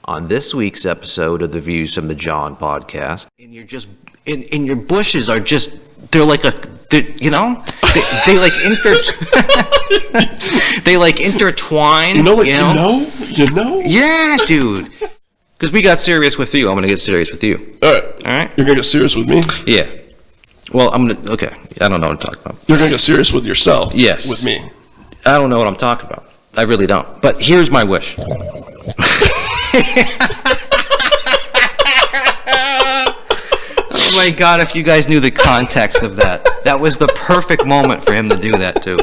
On this week's episode of the Views from the Jon podcast, and you're just, and your bushes are just, they're like they like they like intertwine. You know? Yeah, dude. Because we got serious with you, I'm gonna get serious with you. All right. You're gonna get serious with me? Yeah. Well, okay. I don't know what I'm talking about. You're gonna get serious with yourself? Yes. With me? I don't know what I'm talking about. I really don't. But here's my wish. Oh my God, if you guys knew the context of that. That was the perfect moment for him to do that too.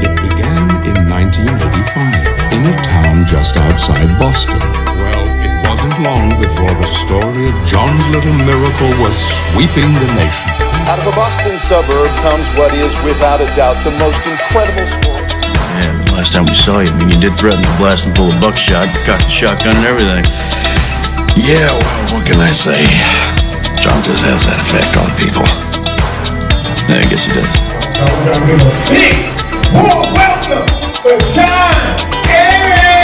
It began in 1985 in a town just outside Boston. Well, it wasn't long before the story of John's little miracle was sweeping the nation. Out of a Boston suburb comes what is, without a doubt, the most incredible story. Man, the last time we saw you, you did threaten to blast him full of buckshot, cocked the shotgun and everything. Yeah, well, what can I say? John just has that effect on people. Yeah, I guess he does. Big warm welcome for Jon Arez!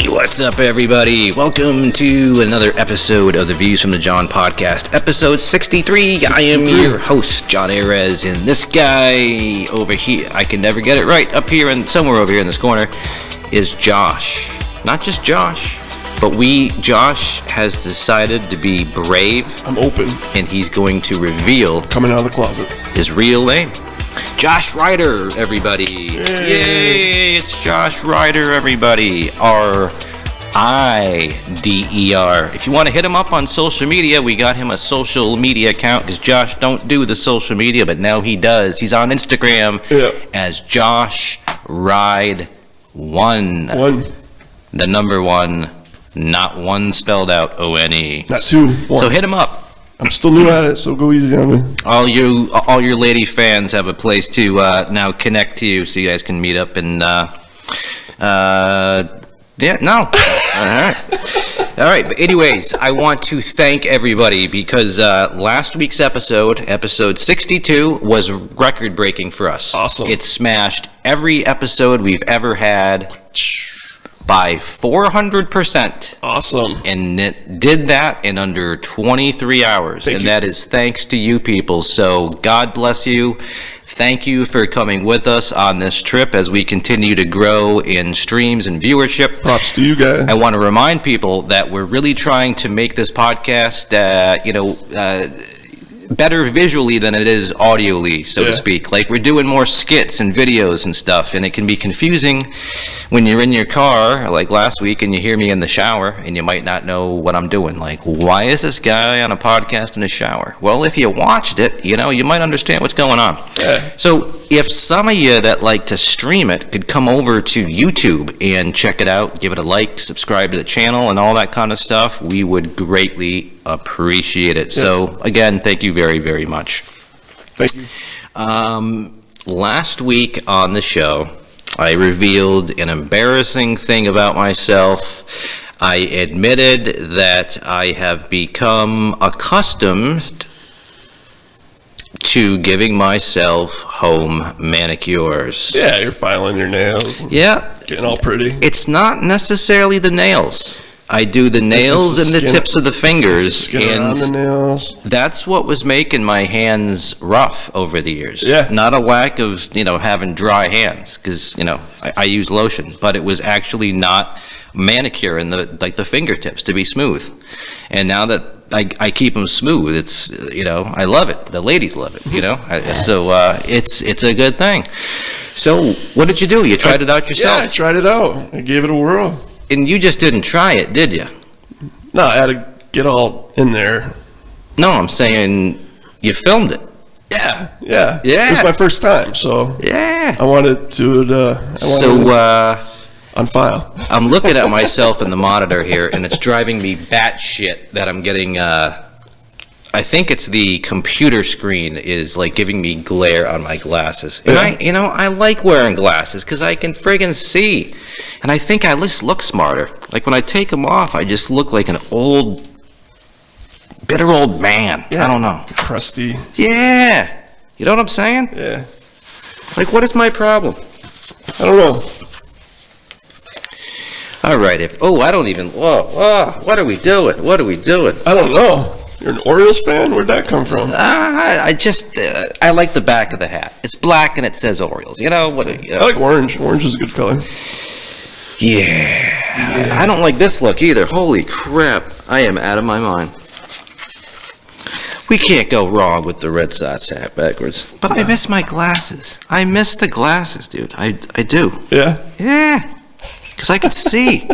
What's up, everybody? Welcome to another episode of the Views from the Jon podcast, episode 63. I am your host, Jon Arez, and this guy over here, I can never get it right, up here and somewhere over here in this corner, is Josh. Not just Josh, but Josh has decided to be brave. I'm open. And he's going to reveal Coming out of the closet. His real name. Josh Ryder, everybody. Yay, it's Josh Ryder, everybody. R-I-D-E-R. If you want to hit him up on social media, we got him a social media account, because Josh don't do the social media, but now he does. He's on Instagram as Josh Ride 1. The number 1, not 1 spelled out O-N-E. Not 2, 1. So hit him up. I'm still new at it, so go easy on me. All your lady fans have a place to now connect to you, so you guys can meet up and all right. But anyways, I want to thank everybody because last week's episode 62, was record breaking for us. Awesome. It smashed every episode we've ever had by 400%. Awesome. And it did that in under 23 hours. Thank you. That is thanks to you people. So God bless you. Thank you for coming with us on this trip as we continue to grow in streams and viewership. Props to you guys. I want to remind people that we're really trying to make this podcast, better visually than it is audioly, so to speak. Like, we're doing more skits and videos and stuff, and it can be confusing when you're in your car, like last week, and you hear me in the shower, and you might not know what I'm doing. Like, why is this guy on a podcast in the shower? Well, if you watched it, you might understand what's going on. So if some of you that like to stream it could come over to YouTube and check it out, give it a like, subscribe to the channel, and all that kind of stuff, we would greatly appreciate it. Yes. So again, thank you very, very much. Thank you. Last week on the show, I revealed an embarrassing thing about myself. I admitted that I have become accustomed to giving myself home manicures. Yeah, you're filing your nails. Yeah. Getting all pretty. It's not necessarily the nails. I do the nails and the tips of the fingers, and the nails. That's what was making my hands rough over the years. Yeah. Not a lack of, having dry hands, because, I use lotion, but it was actually not manicure in the fingertips to be smooth. And now that I keep them smooth, it's, I love it. The ladies love it, So it's a good thing. So what did you do? You tried it out yourself? Yeah, I tried it out. I gave it a whirl. And you just didn't try it, did you? No, I had to get all in there. No, I'm saying you filmed it. Yeah. It was my first time, so I wanted to. On file. I'm looking at myself in the monitor here, and it's driving me batshit that I'm getting I think it's the computer screen is like giving me glare on my glasses. And I like wearing glasses because I can friggin' see. And I think I just look smarter. Like when I take them off, I just look like an bitter old man. Yeah. I don't know. Crusty. Yeah. You know what I'm saying? Yeah. Like, what is my problem? I don't know. All right. I don't even. Whoa. What are we doing? I don't know. You're an Orioles fan? Where'd that come from? I like the back of the hat. It's black and it says Orioles. I like orange. Orange is a good color. Yeah. I don't like this look either. Holy crap. I am out of my mind. We can't go wrong with the Red Sox hat backwards. But I miss my glasses. I miss the glasses, dude. I do. Yeah? Yeah. Because I can see.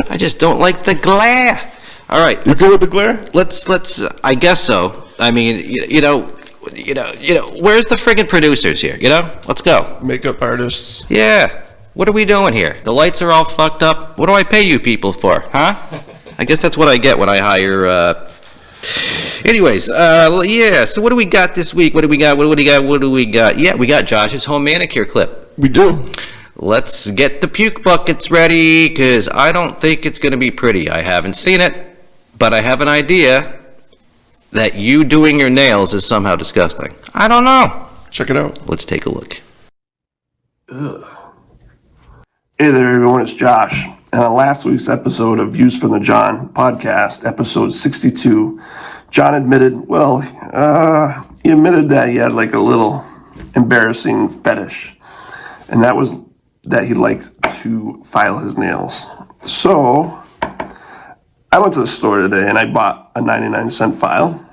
I just don't like the glare. All right. You good with the glare? Let's. I guess so. I mean, where's the friggin' producers here? Let's go. Makeup artists. Yeah. What are we doing here? The lights are all fucked up. What do I pay you people for, huh? I guess that's what I get when I hire. Anyways, yeah. So what do we got this week? What do we got? Yeah, we got Josh's home manicure clip. We do. Let's get the puke buckets ready, because I don't think it's going to be pretty. I haven't seen it, but I have an idea that you doing your nails is somehow disgusting. I don't know. Check it out. Let's take a look. Ugh. Hey there, everyone. It's Josh. And on last week's episode of Views from the Jon podcast, episode 62, Jon admitted, he admitted that he had like a little embarrassing fetish. And that was that he liked to file his nails. So I went to the store today and I bought a 99-cent file.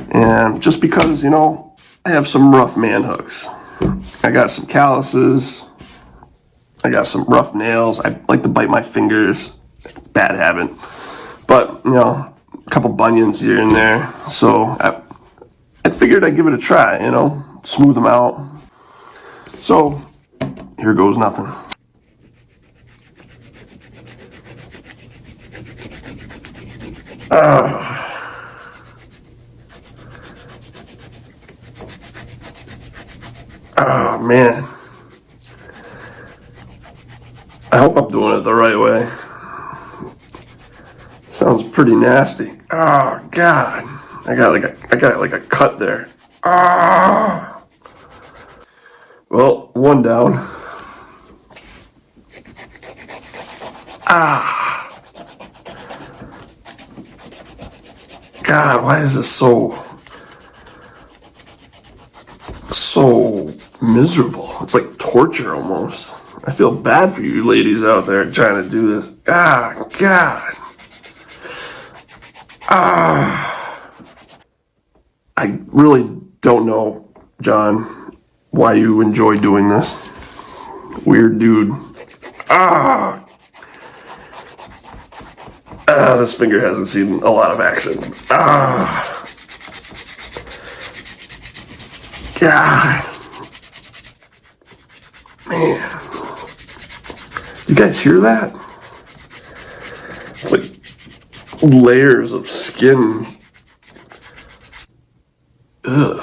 And just because, I have some rough man hooks. I got some calluses. I got some rough nails. I like to bite my fingers. Bad habit. But, a couple bunions here and there. So I figured I'd give it a try, smooth them out. So here goes nothing. Oh, man. I hope I'm doing it the right way. Sounds pretty nasty. Oh, God. I got like a cut there. Well, one down. God, why is this so miserable? It's like torture almost. I feel bad for you ladies out there trying to do this. God. I really don't know, Jon, why you enjoy doing this. Weird dude. This finger hasn't seen a lot of action. God. Man. You guys hear that? It's like layers of skin. Ugh.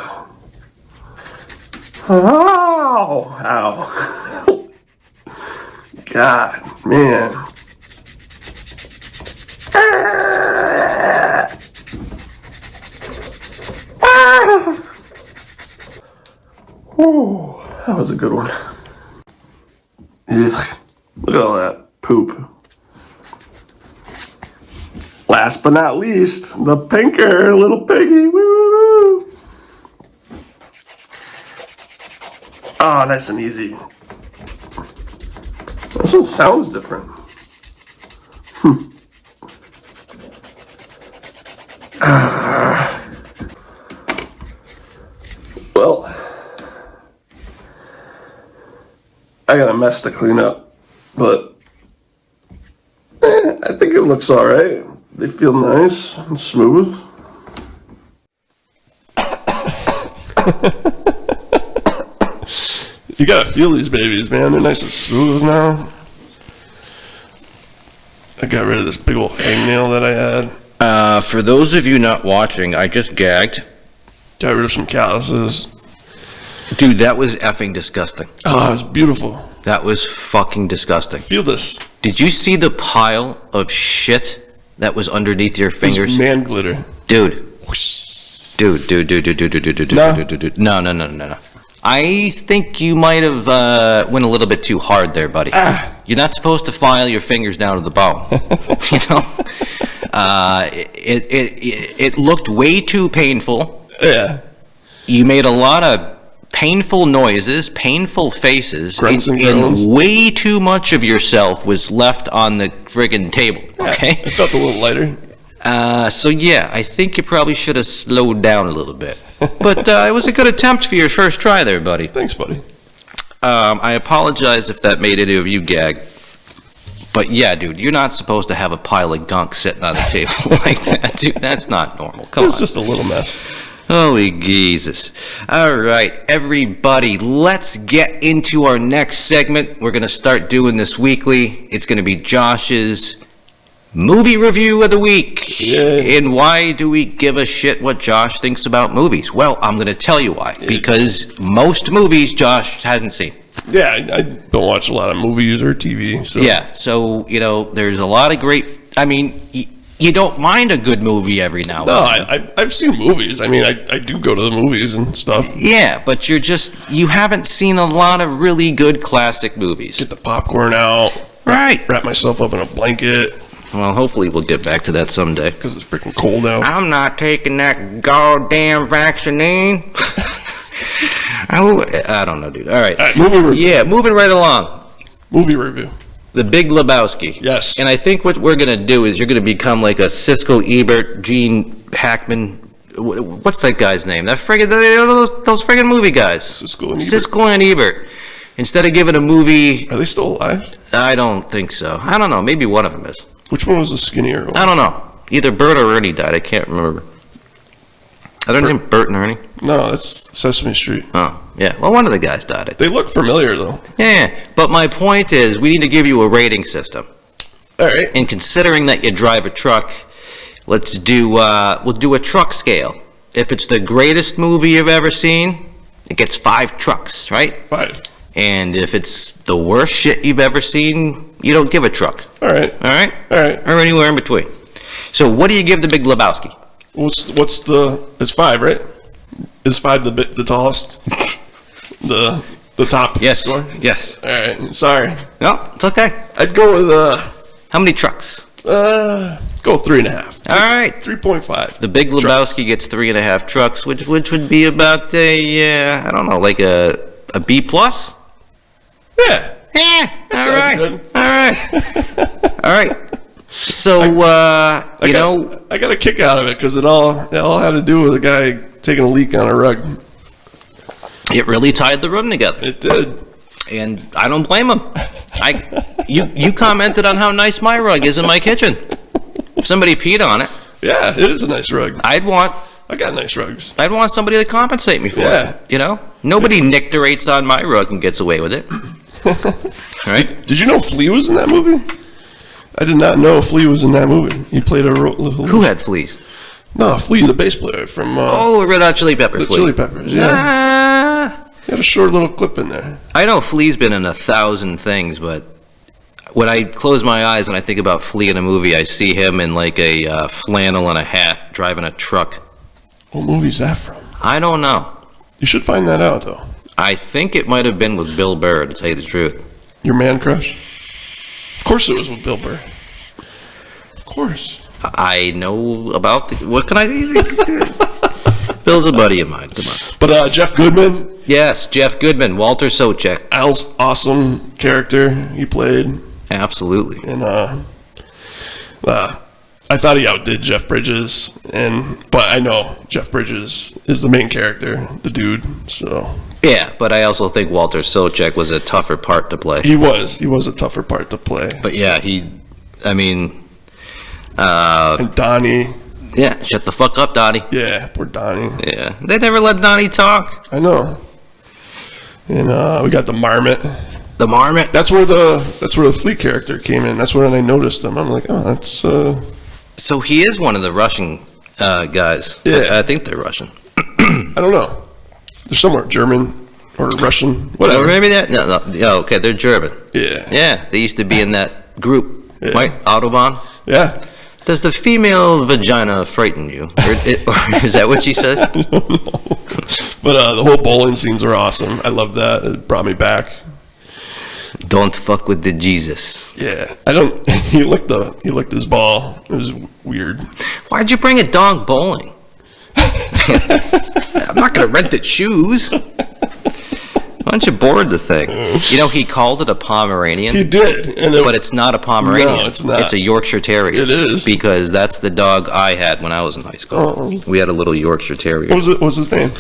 Oh, ow. God, man. Oh, that was a good one. Ugh. Look at all that poop. Last but not least, the pinker, little piggy. Woo, woo, woo. Oh, nice and easy. This one sounds different. Well, I got a mess to clean up, but I think it looks all right. They feel nice and smooth. You gotta feel these babies, man. They're nice and smooth now. I got rid of this big old hangnail that I had. For those of you not watching, I just gagged. Got rid of some calluses. Dude, that was effing disgusting. Oh, it was beautiful. That was fucking disgusting. Feel this. Did you see the pile of shit that was underneath your fingers? Man glitter. Dude. Dude. No. I think you might have went a little bit too hard there, buddy. You're not supposed to file your fingers down to the bone. You know? It looked way too painful. Yeah. You made a lot of painful noises, painful faces, Grunts and and groans. way too much of yourself was left on the friggin' table, okay? It felt a little lighter. So yeah, I think you probably should have slowed down a little bit. But it was a good attempt for your first try there, buddy. Thanks, buddy. I apologize if that made any of you gag. But yeah, dude, you're not supposed to have a pile of gunk sitting on the table like that, dude. That's not normal. Come on. It's just a little mess. Holy Jesus. All right, everybody, let's get into our next segment. We're going to start doing this weekly. It's going to be Josh's movie review of the week. Yay. And why do we give a shit what Josh thinks about movies? Well, I'm going to tell you why. Because most movies Josh hasn't seen. Yeah, I don't watch a lot of movies or TV. So. Yeah, so, you know, there's a lot of great... I mean... You don't mind a good movie every now and then. No, I've seen movies. I mean, I do go to the movies and stuff. Yeah, but you haven't seen a lot of really good classic movies. Get the popcorn out. Right. Wrap myself up in a blanket. Well, hopefully we'll get back to that someday. Because it's freaking cold out. I'm not taking that goddamn vaccine. I don't know, dude. All right. Movie review. Yeah, moving right along. Movie review. The Big Lebowski. Yes. And I think what we're going to do is you're going to become like a Siskel, Ebert, Gene Hackman. What's that guy's name? That friggin' those friggin' movie guys. Siskel and Ebert. And Ebert. Instead of giving a movie... Are they still alive? I don't think so. I don't know. Maybe one of them is. Which one was the skinnier one? I don't know. Either Bert or Ernie died. I can't remember. Are their names Bert and Ernie? No, that's Sesame Street. Oh, yeah. Well, one of the guys died. They look familiar, though. Yeah, but my point is we need to give you a rating system. All right. And considering that you drive a truck, we'll do a truck scale. If it's the greatest movie you've ever seen, it gets 5 trucks, right? 5. And if it's the worst shit you've ever seen, you don't give a truck. All right. All right? All right. Or anywhere in between. So what do you give the Big Lebowski? It's 5, right? Is 5 the tallest? the top score? Yes. All right. Sorry. No, it's okay. I'd go with How many trucks? go 3.5. All right. 3.5. The Big Lebowski gets 3.5 trucks, which would be about I don't know, like a B plus. Yeah. All right. Good. All right. All right. So I got a kick out of it because it all had to do with a guy taking a leak on a rug. It really tied the room together. It did. And I don't blame him. You commented on how nice my rug is in my kitchen. If somebody peed on it. Yeah, it is a nice rug. I got nice rugs. I'd want somebody to compensate me for Yeah. it. You know? Nobody nicterates on my rug and gets away with it. All right? Did you know Flea was in that movie? I did not know Flea was in that movie. He played a role. Who had fleas? No, Flea, the bass player from... Red Hot Chili Peppers. The Chili Peppers, yeah. He had a short little clip in there. I know Flea's been in 1,000 things, but when I close my eyes and I think about Flea in a movie, I see him in like a flannel and a hat driving a truck. What movie's that from? I don't know. You should find that out, though. I think it might have been with Bill Burr, to tell you the truth. Your man crush? Of course it was with Bill Burr. Of course. I know about what can I do? Bill's a buddy of mine. Come on. But Jeff Goodman? Yes, Jeff Goodman, Walter Sobchak. Al's awesome character he played. Absolutely. And I thought he outdid Jeff Bridges, but I know Jeff Bridges is the main character, the dude, so... Yeah, but I also think Walter Sobchak was a tougher part to play. He was a tougher part to play. But yeah, and Donnie. Yeah, shut the fuck up, Donnie. Yeah, poor Donnie. Yeah, they never let Donnie talk. I know. And we got the Marmot. The Marmot? That's where the Flea character came in. That's when I noticed him. I'm like, oh, So he is one of the Russian guys. Yeah. I think they're Russian. I don't know. They're somewhere German or Russian, Or whatever. maybe that. No. Yeah, okay, they're German. Yeah. Yeah, they used to be in that group, Yeah. right? Autobahn. Yeah. Does the female vagina frighten you? Or is that what she says? But the whole bowling scenes are awesome. I love that. It brought me back. Don't fuck with the Jesus. Yeah. He licked his ball. It was weird. Why'd you bring a dog bowling? I'm not going to rent it shoes. Why don't you board the thing? You know, he called it a Pomeranian. He did. But it's not a Pomeranian. No, it's not. It's a Yorkshire Terrier. It is. Because that's the dog I had when I was in high school. Oh. We had a little Yorkshire Terrier. What was his name?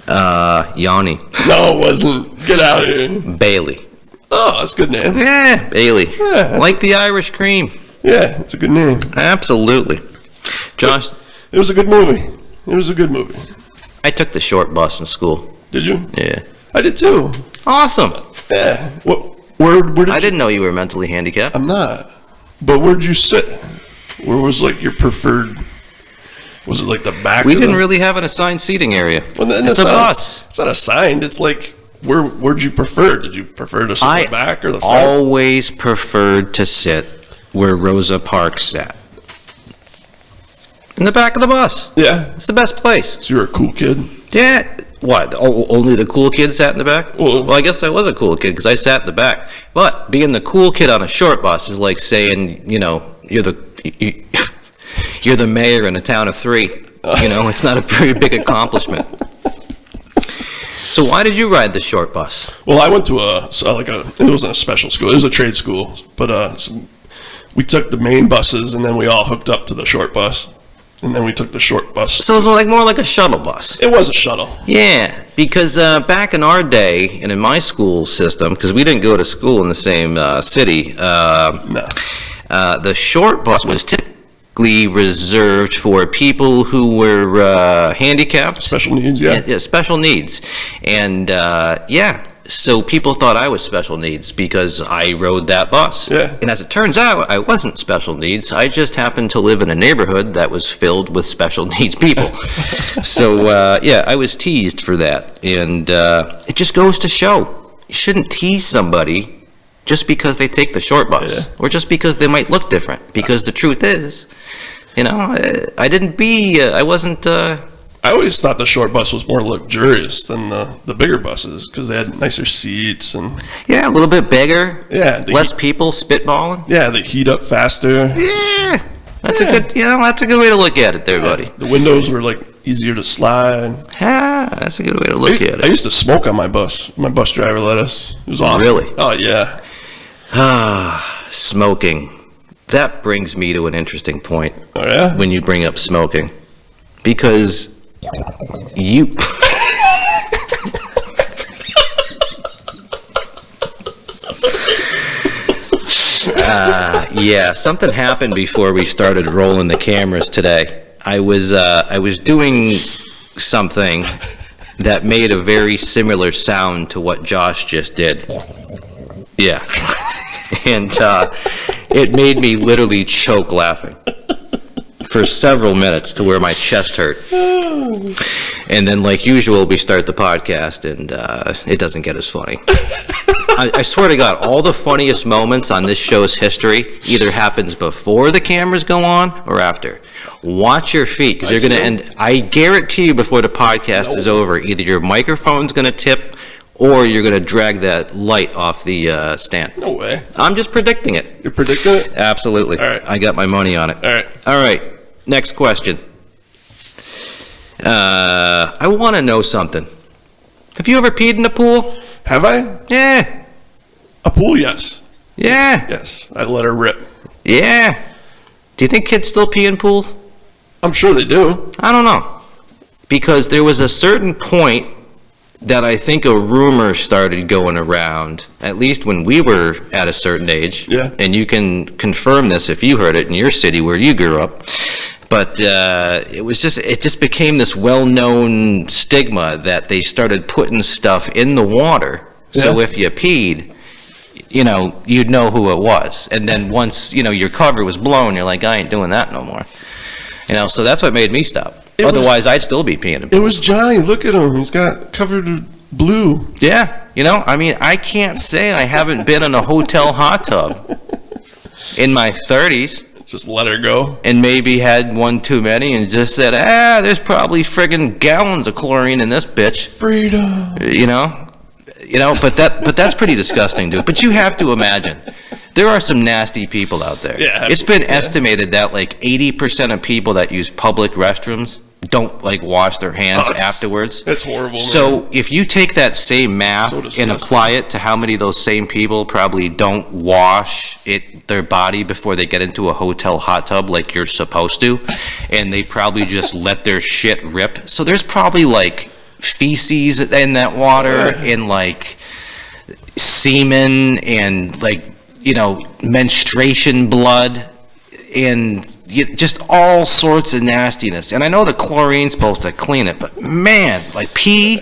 Yanni. No, it wasn't. Get out of here. Bailey. Oh, that's a good name. Yeah, Bailey. Yeah. Like the Irish cream. Yeah, it's a good name. Absolutely. Josh, It was a good movie. I took the short bus in school. Did you? Yeah. I did too. Awesome. Yeah. Where did I you? didn't know you were mentally handicapped. I'm not. But where'd you sit? Where was like your preferred? Was it like the back? We of didn't the, really have an assigned seating area. Well, then It's that's a not, bus. It's not assigned. It's like where'd you prefer? Did you prefer to sit in the back or the front? Always preferred to sit where Rosa Parks sat. In the back of the bus. Yeah. It's the best place. So you're a cool kid. Yeah. What? Only the cool kids sat in the back? Well, I guess I was a cool kid because I sat in the back. But being the cool kid on a short bus is like saying, you know, you're the mayor in a town of 3. You know, it's not a very big accomplishment. So why did you ride the short bus? Well, I went to it wasn't a special school. It was a trade school. But so we took the main buses and then we all hooked up to the short bus. And then we took the short bus. So it was more like a shuttle bus. It was a shuttle. Yeah, because back in our day and in my school system, because we didn't go to school in the same city, No. The short bus was typically reserved for people who were handicapped. Special needs, yeah. Yeah, special needs. And so people thought I was special needs because I rode that bus. Yeah. And as it turns out, I wasn't special needs. I just happened to live in a neighborhood that was filled with special needs people. So, I was teased for that. And it just goes to show, you shouldn't tease somebody just because they take the short bus or just because they might look different. Because the truth is, you know, I wasn't... I always thought the short bus was more luxurious than the bigger buses because they had nicer seats and Yeah, a little bit bigger. Yeah, Less people spitballing. they heat up faster. Yeah. That's a good way to look at it there, buddy. The windows were like easier to slide. That's a good way to look at I it. used to smoke on my bus. My bus driver let us. It was awesome. Really? Oh yeah. Smoking. That brings me to an interesting point Oh yeah. when you bring up smoking. Because you... something happened before we started rolling the cameras today. I was doing something that made a very similar sound to what Josh just did. Yeah. And it made me literally choke laughing for several minutes to where my chest hurt. And then, like usual, we start the podcast and it doesn't get as funny. I swear to God, all the funniest moments on this show's history either happens before the cameras go on or after. Watch your feet, because you're going to end... I guarantee you before the podcast is over, either your microphone's going to tip or you're going to drag that light off the stand. No way. I'm just predicting it. You're predicting it? Absolutely. All right. I got my money on it. All right. Next question. I want to know something. Have you ever peed in a pool? Have I? Yeah. A pool, yes. Yeah. Yes. I let her rip. Yeah. Do you think kids still pee in pools? I'm sure they do. I don't know. Because there was a certain point that I think a rumor started going around, at least when we were at a certain age. Yeah. And you can confirm this if you heard it in your city where you grew up. But it just became this well-known stigma that they started putting stuff in the water. So Yeah. if you peed, you'd know who it was. And then once, your cover was blown, you're like, I ain't doing that no more. So that's what made me stop. Otherwise, I'd still be peeing in It was Johnny. Look at him. He's got covered in blue. Yeah. I can't say I haven't been in a hotel hot tub in my 30s. Just let her go. And maybe had one too many and just said, there's probably friggin' gallons of chlorine in this bitch. Freedom. But that's pretty disgusting, dude. But you have to imagine, there are some nasty people out there. Yeah. It's been estimated that like 80% of people that use public restrooms don't wash their hands afterwards. That's horrible. So man. if you take that same math and apply it to how many of those same people probably don't wash their body before they get into a hotel hot tub like you're supposed to, and they probably just let their shit rip. So there's probably like feces in that water and like semen and menstruation blood and just all sorts of nastiness. And I know the chlorine's supposed to clean it, but man, pee,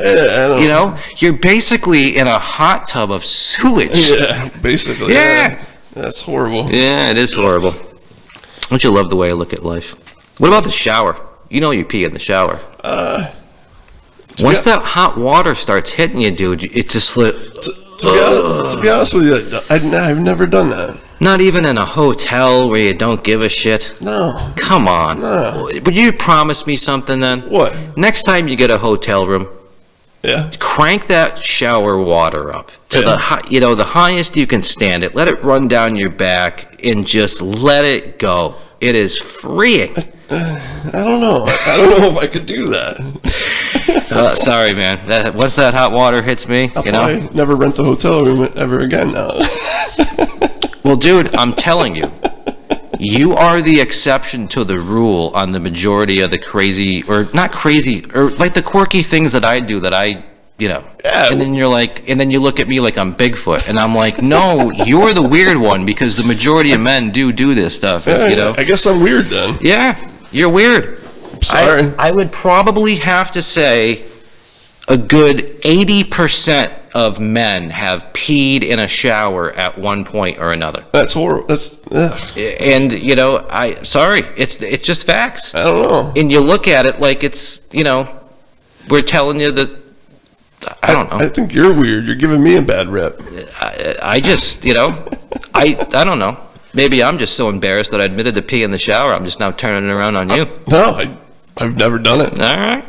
you're basically in a hot tub of sewage. Yeah, basically. Yeah. That's horrible. Yeah, it is horrible. Don't you love the way I look at life? What about the shower? You pee in the shower. Once that hot water starts hitting you, dude, it just to be honest with you, I've never done that. Not even in a hotel where you don't give a shit? No. Come on. No. Would you promise me something then? What? Next time you get a hotel room, crank that shower water up to the highest you can stand it. Let it run down your back and just let it go. It is freeing. I don't know if I could do that. Sorry, man. Once that hot water hits me, I'll probably never rent a hotel room ever again now. Well, dude, I'm telling you, you are the exception to the rule on the majority of the crazy, or not crazy, or the quirky things that I do Yeah. And then you're like, and then you look at me like I'm Bigfoot, and I'm like, no, you're the weird one because the majority of men do this stuff. I guess I'm weird then. Yeah, you're weird. Sorry. I would probably have to say a good 80% of men have peed in a shower at one point or another. That's horrible. That's and sorry, it's just facts. I don't know. And you look at it like it's we're telling you that. I don't know. I think you're weird. You're giving me a bad rep. I just I don't know. Maybe I'm just so embarrassed that I admitted to pee in the shower. I'm just now turning it around on you. No, I've never done it. All right.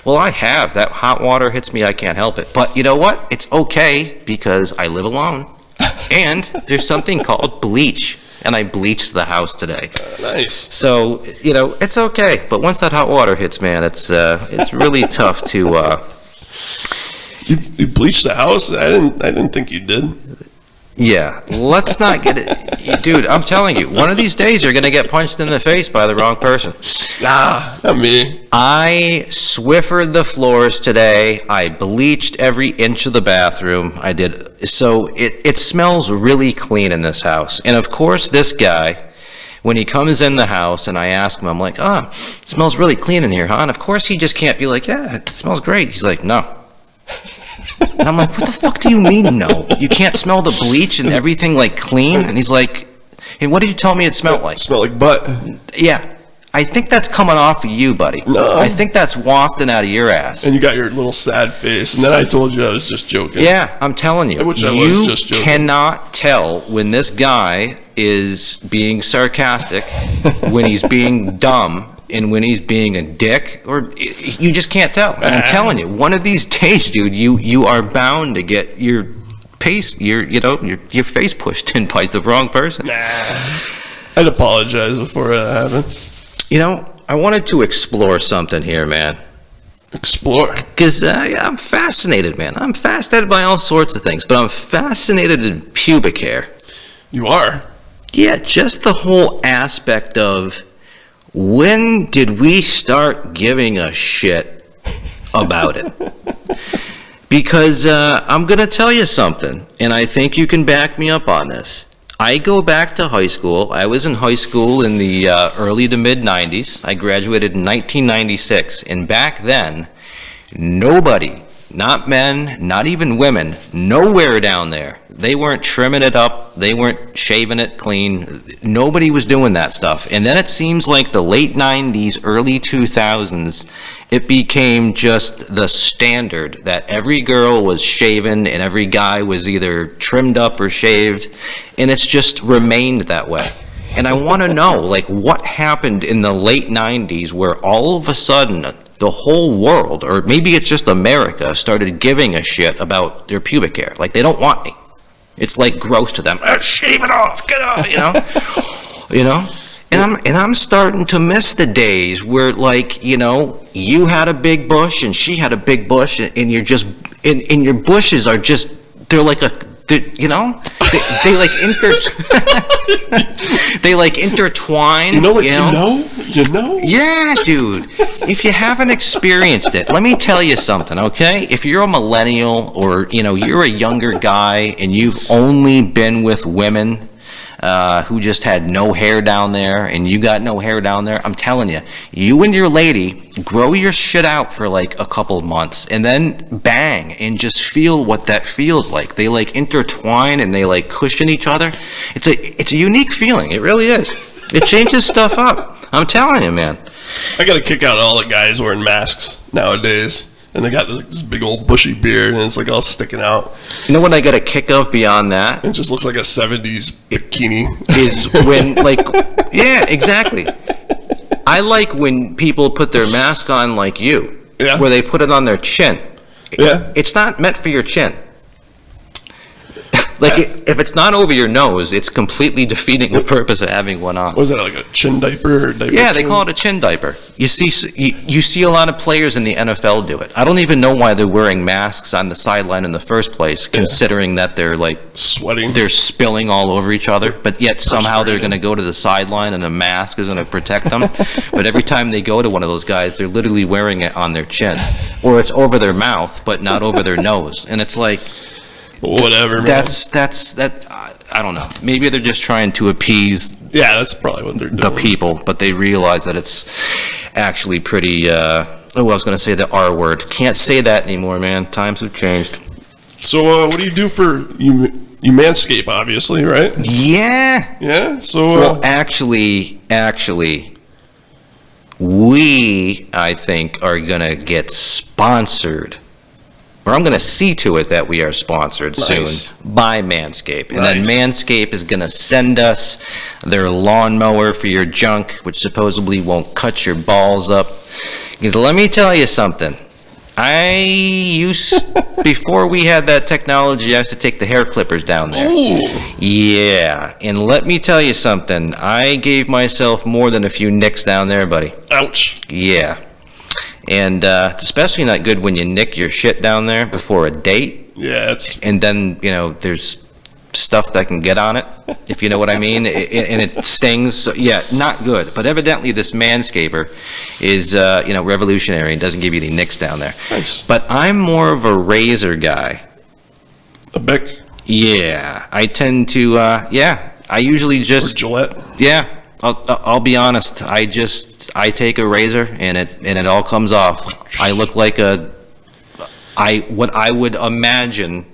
Well, I have. That hot water hits me, I can't help it. But you know what? It's okay because I live alone. And there's something called bleach. And I bleached the house today. Nice. So, it's okay. But once that hot water hits, man, it's really tough to... You bleached the house? I didn't think you did. Yeah, let's not get it. Dude, I'm telling you, one of these days you're going to get punched in the face by the wrong person. Nah, not me. I Swiffered the floors today. I bleached every inch of the bathroom. I did. So it smells really clean in this house. And of course, this guy, when he comes in the house and I ask him, I'm like, it smells really clean in here, huh? And of course, he just can't be like, yeah, it smells great. He's like, no. And I'm like, what the fuck do you mean, no? You can't smell the bleach and everything clean? And he's like, hey, what did you tell me it smelled like? It smelled like butt. Yeah. I think that's coming off of you, buddy. No. I think that's wafting out of your ass. And you got your little sad face. And then I told you I was just joking. Yeah, I'm telling you. Which I was just joking. You cannot tell when this guy is being sarcastic, when he's being dumb, and when he's being a dick, or you just can't tell. And I'm telling you, one of these days, dude, you are bound to get your face pushed in by the wrong person. Nah. I'd apologize before that happened. I wanted to explore something here, man. Explore? Because I'm fascinated, man. I'm fascinated by all sorts of things, but I'm fascinated in pubic hair. You are? Yeah, just the whole aspect of when did we start giving a shit about it? Because I'm going to tell you something, and I think you can back me up on this. I go back to high school. I was in high school in the early to mid-'90s. I graduated in 1996, and back then, nobody not men, not even women, nowhere down there. They weren't trimming it up. They weren't shaving it clean. Nobody was doing that stuff. And then it seems like the late 90s, early 2000s, it became just the standard that every girl was shaven and every guy was either trimmed up or shaved. And it's just remained that way. And I want to know, like, what happened in the late 90s where all of a sudden the whole world, or maybe it's just America, started giving a shit about their pubic hair. Like, they don't want me. It's like gross to them. Shave it off, get off, you know? And I'm starting to miss the days where, like, you had a big bush and she had a big bush, and you're just, and your bushes are just, they're like they like they like intertwine. You know what? You know? Yeah, dude. If you haven't experienced it, let me tell you something, okay? If you're a millennial or, you're a younger guy and you've only been with women who just had no hair down there and you got no hair down there, I'm telling you, you and your lady grow your shit out for like a couple of months and then bang and just feel what that feels like. They like intertwine and they like cushion each other. It's a unique feeling. It really is. It changes stuff up. I'm telling you, man. I got a kick out of all the guys wearing masks nowadays. And they got this big old bushy beard, and it's like all sticking out. You know what I get a kick of beyond that? It just looks like a 70s bikini. Is when, like, yeah, exactly. I like when people put their mask on like you, where they put it on their chin. Yeah. It's not meant for your chin. Like, if it's not over your nose, it's completely defeating the purpose of having one on. What is that, like a chin diaper? Or diaper yeah, they call it a chin diaper. You see a lot of players in the NFL do it. I don't even know why they're wearing masks on the sideline in the first place, considering that they're like sweating. They're spilling all over each other, but yet somehow they're going to go to the sideline and a mask is going to protect them. But every time they go to one of those guys, they're literally wearing it on their chin. Or it's over their mouth, but not over their nose. And it's like... Whatever, man. That's I don't know. Maybe they're just trying to appease. Yeah, that's probably what they're doing. The people, but they realize that it's actually pretty. I was going to say the R word. Can't say that anymore, man. Times have changed. So, what do you do for you? You manscape, obviously, right? Yeah. Yeah. So. Well, actually, we I think are gonna get sponsored. Or I'm going to see to it that we are sponsored soon by Manscaped. And then Manscaped is going to send us their lawnmower for your junk, which supposedly won't cut your balls up. Because let me tell you something. Before we had that technology, I used to take the hair clippers down there. Ooh. Yeah. And let me tell you something. I gave myself more than a few nicks down there, buddy. Ouch. Yeah. And it's especially not good when you nick your shit down there before a date. Yeah, and then, there's stuff that can get on it, if you know what I mean, and it stings. So, yeah, not good. But evidently this Manscaper is, revolutionary and doesn't give you any nicks down there. Nice. But I'm more of a razor guy. A Bic? Yeah. I tend to, I usually just... Or Gillette? Yeah. I'll be honest. I take a razor and it all comes off. I look like what I would imagine.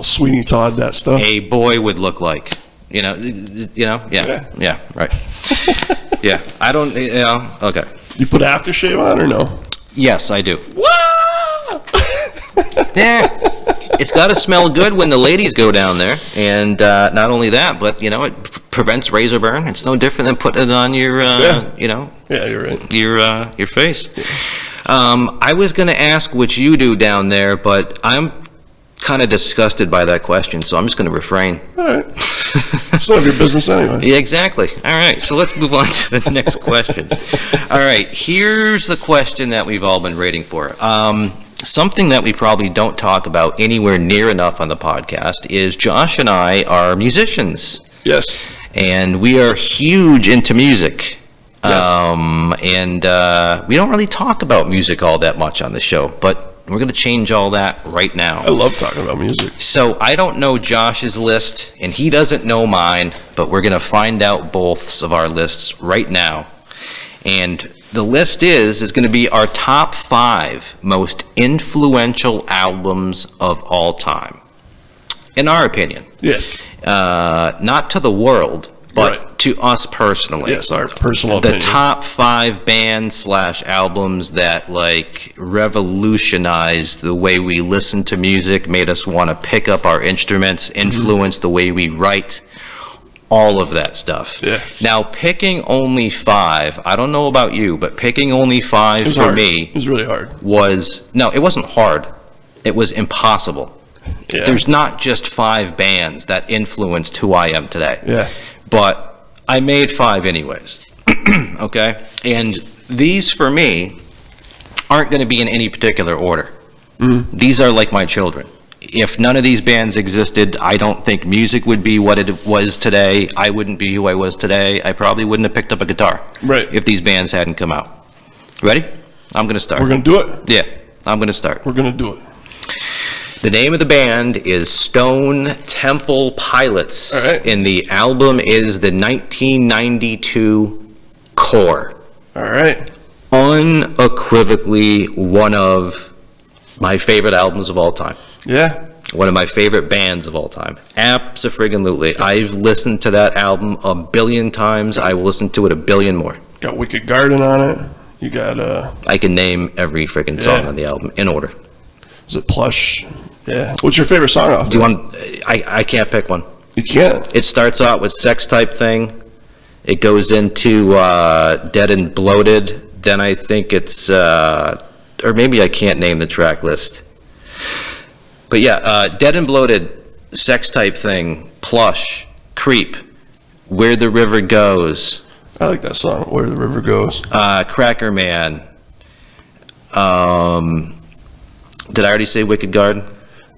Sweeney Todd, that stuff. A boy would look like. Yeah, right. Yeah, I don't. Okay. You put aftershave on or no? Yes, I do. Yeah. It's got to smell good when the ladies go down there, and not only that, but it prevents razor burn. It's no different than putting it on your, Yeah, you're right. Your face. I was going to ask what you do down there, but I'm kind of disgusted by that question, so I'm just going to refrain. All right. It's none of your business anyway. Yeah, exactly. All right, so let's move on to the next question. All right, here's the question that we've all been waiting for. Something that we probably don't talk about anywhere near enough on the podcast is Josh and I are musicians. Yes. And we are huge into music. Yes. And we don't really talk about music all that much on the show, but we're going to change all that right now. I love talking about music. So I don't know Josh's list, and he doesn't know mine, but we're going to find out both of our lists right now. And the list is going to be our top 5 most influential albums of all time, in our opinion. Yes. Not to the world, but Right. to us personally. Yes, our personal The opinion. top 5 bands / albums that like revolutionized the way we listen to music, made us want to pick up our instruments, influenced the way we write, all of that stuff. Yeah. Now, picking only 5, I don't know about you, but picking only 5 It was for hard. me It was really hard. no, it wasn't hard. It was impossible. Yeah. There's not just 5 bands that influenced who I am today. Yeah. But I made 5 anyways. Okay? And these, for me, aren't going to be in any particular order. These are like my children. If none of these bands existed, I don't think music would be what it was today. I wouldn't be who I was today. I probably wouldn't have picked up a guitar. Right. If these bands hadn't come out. Ready? I'm going to start. We're going to do it. Yeah, I'm going to start. We're going to do it. The name of the band is Stone Temple Pilots. All right. And the album is the 1992 Core. All right. Unequivocally one of my favorite albums of all time. Yeah. One of my favorite bands of all time. Abso-friggin-lutely. I've listened to that album a billion times. I will listen to it a billion more. Got Wicked Garden on it. You got, I can name every freaking song Yeah. on the album in order. is it Plush? Yeah. What's your favorite song off Do you there? want? I can't pick one. You can't. It starts out with Sex Type Thing. It goes into Dead and Bloated. Then I think it's, or maybe I can't name the track list. But yeah, Dead and Bloated, Sex Type Thing, Plush, Creep, Where the River Goes, I like that song, Where the River Goes. Cracker Man. Did I already say Wicked Garden?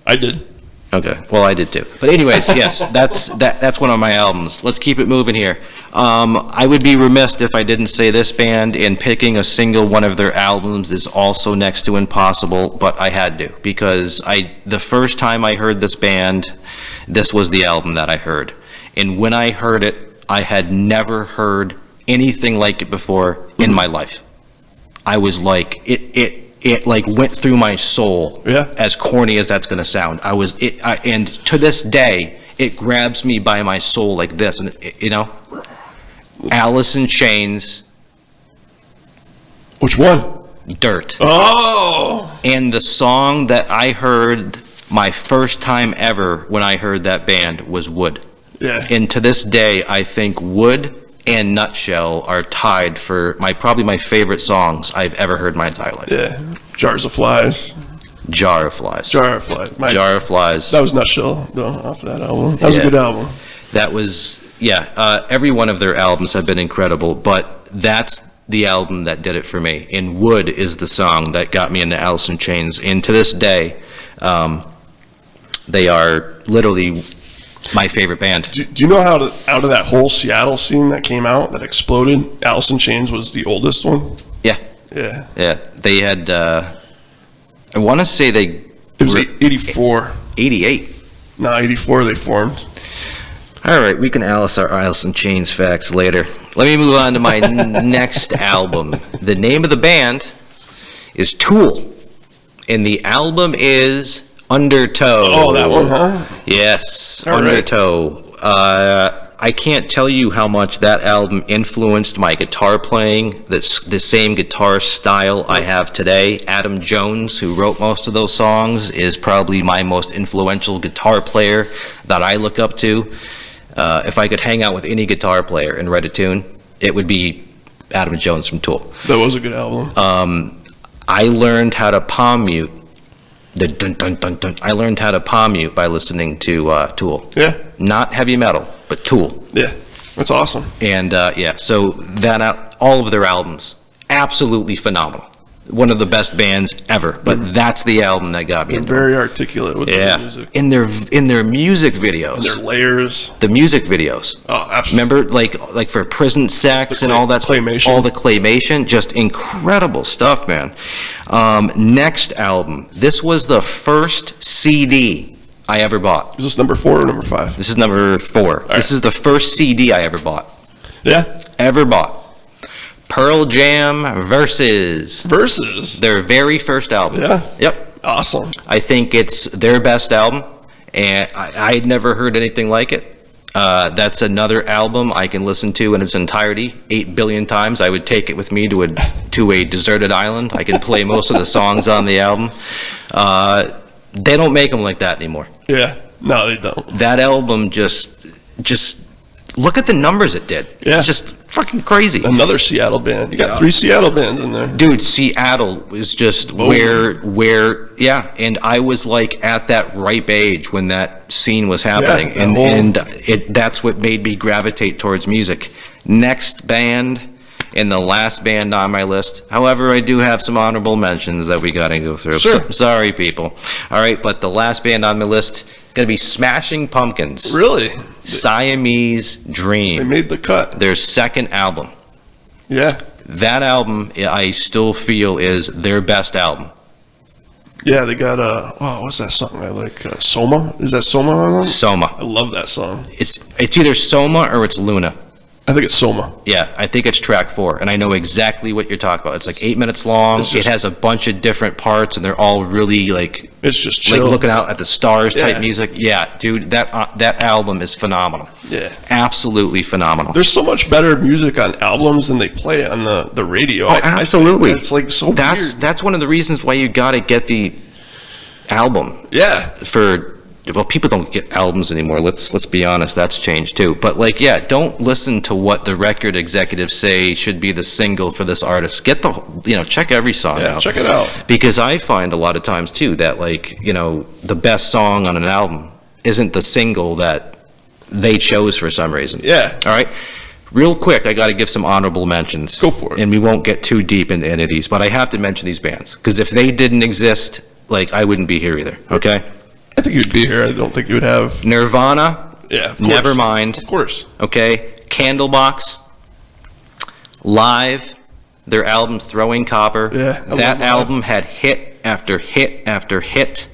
I did. Okay, well, I did too. But anyways, yes, that's one of my albums. Let's keep it moving here. I would be remiss if I didn't say this band, and picking a single one of their albums is also next to impossible, but I had to, because the first time I heard this band, this was the album that I heard. And when I heard it, I had never heard anything like it before in my life. I was like, it like went through my soul. Yeah. As corny as that's going to sound. And to this day, it grabs me by my soul like this, and Alice in Chains, Which one? Dirt. Oh! And the song that I heard my first time ever when I heard that band was Wood. Yeah. And to this day, I think Wood and Nutshell are tied for probably my favorite songs I've ever heard in my entire life. Yeah. Jars of Flies. Jar of Flies. Jar of Flies. Jar of Flies. That was Nutshell, though, off that album. That was a Yeah. good album. That was, every one of their albums have been incredible, but that's the album that did it for me. And Wood is the song that got me into Alice in Chains. And to this day, they are literally my favorite band. Do you know how out of that whole Seattle scene that came out, that exploded, Alice in Chains was the oldest one? Yeah, Yeah. yeah. They had, I want to say It was 84. 88. No, 84 they formed. All right, we can our Alice in Chains facts later. Let me move on to my next album. The name of the band is Tool, and the album is Undertow. Oh, that one, huh? Yes, All right. Undertow. I can't tell you how much that album influenced my guitar playing, the same guitar style I have today. Adam Jones, who wrote most of those songs, is probably my most influential guitar player that I look up to. If I could hang out with any guitar player and write a tune, it would be Adam Jones from Tool. That was a good album. I learned how to palm mute. The dun dun dun dun. I learned how to palm mute by listening to Tool. Yeah. Not heavy metal, but Tool. Yeah. That's awesome. And so all of their albums, absolutely phenomenal. One of the best bands ever. But that's the album that got me They're into very articulate with their yeah. music. In their music videos. And their layers. The music videos. Oh, absolutely. Remember, like for Prison Sex and all that claymation. all the claymation, just incredible stuff, man. Next album. This was the first CD I ever bought. Is this number 4 or number 5? This is number 4. right. This is the first CD I ever bought. Yeah. Ever bought. Pearl Jam Versus. Their very first album. Yeah. Yep. Awesome. I think it's their best album, and I had never heard anything like it. That's another album I can listen to in its entirety 8 billion times. I would take it with me to a deserted island. I can play most of the songs on the album. They don't make them like that anymore. Yeah. No, they don't. That album just look at the numbers it did. Yeah. It's just fucking crazy. Another Seattle band. You got 3 Seattle bands in there. Dude, Seattle was just where and I was like at that ripe age when that scene was happening, and that's what made me gravitate towards music. Next band, and the last band on my list. However, I do have some honorable mentions that we gotta go through. Sure. Sorry, people. All right, but the last band on my list gonna be Smashing Pumpkins. Really? Siamese Dream. They made the cut. Their second album. Yeah. That album, I still feel is their best album. Yeah, they got what's that song I like? Soma? Is that Soma on it? Soma. I love that song. It's either Soma or it's Luna. I think it's Soma. Yeah, I think it's track 4, and I know exactly what you're talking about. It's like 8 minutes long. It has a bunch of different parts, and they're all really like it's just chill. Like looking out at the stars type music. Yeah, dude, that album is phenomenal. Yeah, absolutely phenomenal. There's so much better music on albums than they play on the radio. Oh, absolutely. It's like so weird. That's one of the reasons why you got to get the album. Yeah. Well, people don't get albums anymore. Let's be honest, that's changed too. But like, yeah, don't listen to what the record executives say should be the single for this artist. Get check every song out. Check it out. Because I find a lot of times too that the best song on an album isn't the single that they chose for some reason. Yeah. All right. Real quick, I got to give some honorable mentions. Go for it. And we won't get too deep into any of these, but I have to mention these bands because if they didn't exist, I wouldn't be here either. Okay. I think you'd be here. I don't think you would have Nirvana. Yeah, of course. Nevermind. Of course. Okay. Candlebox. Live. Their album Throwing Copper. Yeah. That album had hit after hit after hit.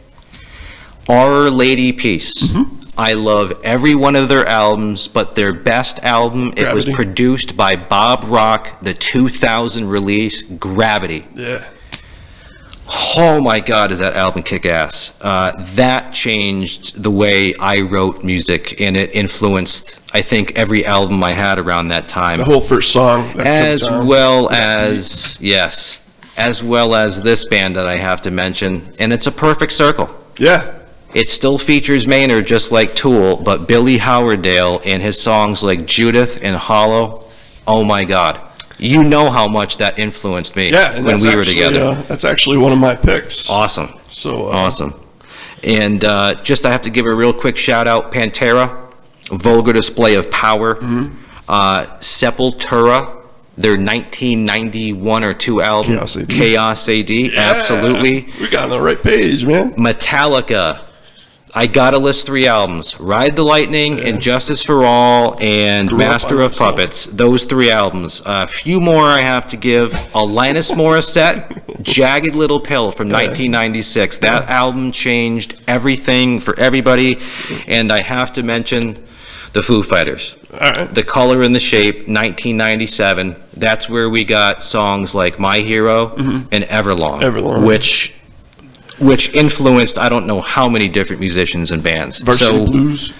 Our Lady Peace. Mm-hmm. I love every one of their albums, but their best album, Gravity. It was produced by Bob Rock, the 2000 release, Gravity. Yeah. Oh my God, does that album kick ass? That changed the way I wrote music, and it influenced, I think, every album I had around that time. The whole first song. As well as this band that I have to mention, and it's a perfect circle. Yeah. It still features Maynard just like Tool, but Billy Howardale and his songs like Judith and Hollow, oh my God. You know how much that influenced me when we were together. That's actually one of my picks. Awesome. So awesome. And I have to give a real quick shout out, Pantera, Vulgar Display of Power, Sepultura, their 1991 or 2 album, Chaos AD. Yeah, absolutely. We got on the right page, man. Metallica. I gotta list 3 albums: Ride the Lightning, Injustice for All, and Master of Puppets. Those 3 albums. A few more I have to give. Alanis Morissette, Jagged Little Pill from 1996. That album changed everything for everybody. And I have to mention the Foo Fighters. All right. The Color and the Shape, 1997. That's where we got songs like My Hero and Everlong. Which influenced I don't know how many different musicians and bands. Varsity Blues.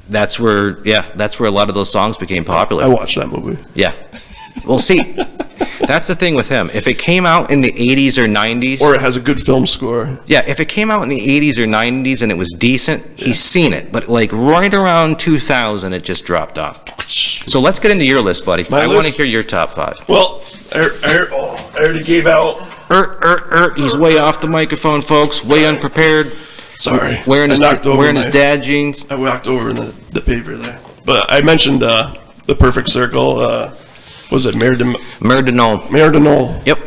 That's where a lot of those songs became popular. I watched that movie. Yeah. Well, see, that's the thing with him. If it came out in the 80s or 90s, or it has a good film score. Yeah, if it came out in the 80s or 90s and it was decent, he's seen it. But right around 2000, it just dropped off. So let's get into your list, buddy. I want to hear your top 5. Well, I already gave out. He's way off the microphone, folks. Way unprepared. Wearing his dad jeans. I walked over the paper there. But I mentioned the Perfect Circle. Was it Merdinol? Yep.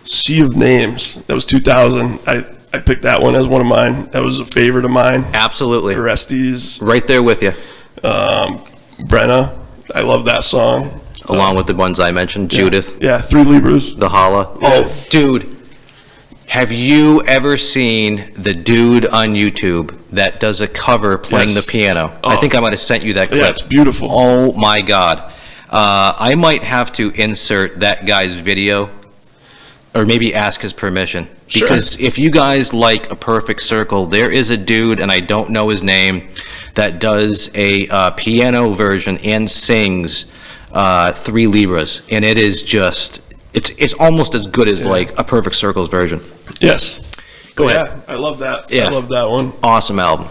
Sea of Names. That was 2000. I picked that one as one of mine. That was a favorite of mine. Absolutely. Orestes. Right there with you. Brenna. I love that song. Along with the ones I mentioned. Judith. Yeah, 3 Libras. The Holla. Yeah. Oh, dude. Have you ever seen the dude on YouTube that does a cover playing the piano? I think I might have sent you that clip. Yeah, it's beautiful. Oh my God. I might have to insert that guy's video, or maybe ask his permission. Sure. Because if you guys like A Perfect Circle, there is a dude, and I don't know his name, that does a piano version and sings 3 Libras, and it is just, it's almost as good as like A Perfect Circle's version. Yes. Go ahead. Yeah, I love that. Yeah. I love that one. Awesome album.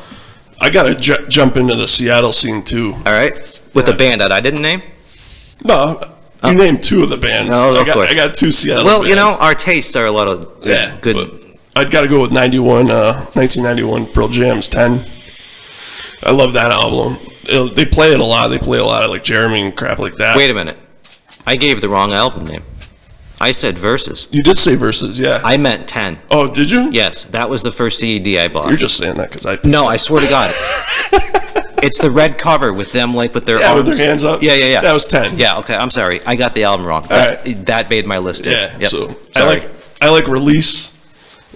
I gotta jump into the Seattle scene too. All right, with a band that I didn't name. No, you named 2 of the bands. No, of course. I got 2 Seattle Well, bands. you know, our tastes are a lot of good. But I'd got to go with 1991 Pearl Jam's 10. I love that album. They play it a lot. They play a lot of like Jeremy and crap like that. Wait a minute, I gave the wrong album name. I said Versus. You did say Versus, yeah. I meant 10. Oh, did you? Yes, that was the first CD I bought. You're just saying that because I. No, I swear to God. It's the red cover with them like with their arms. with their hands up. Yeah. That was 10. Yeah, okay, I'm sorry. I got the album wrong. That made my list. Yeah. Yep. So Sorry. I like Release.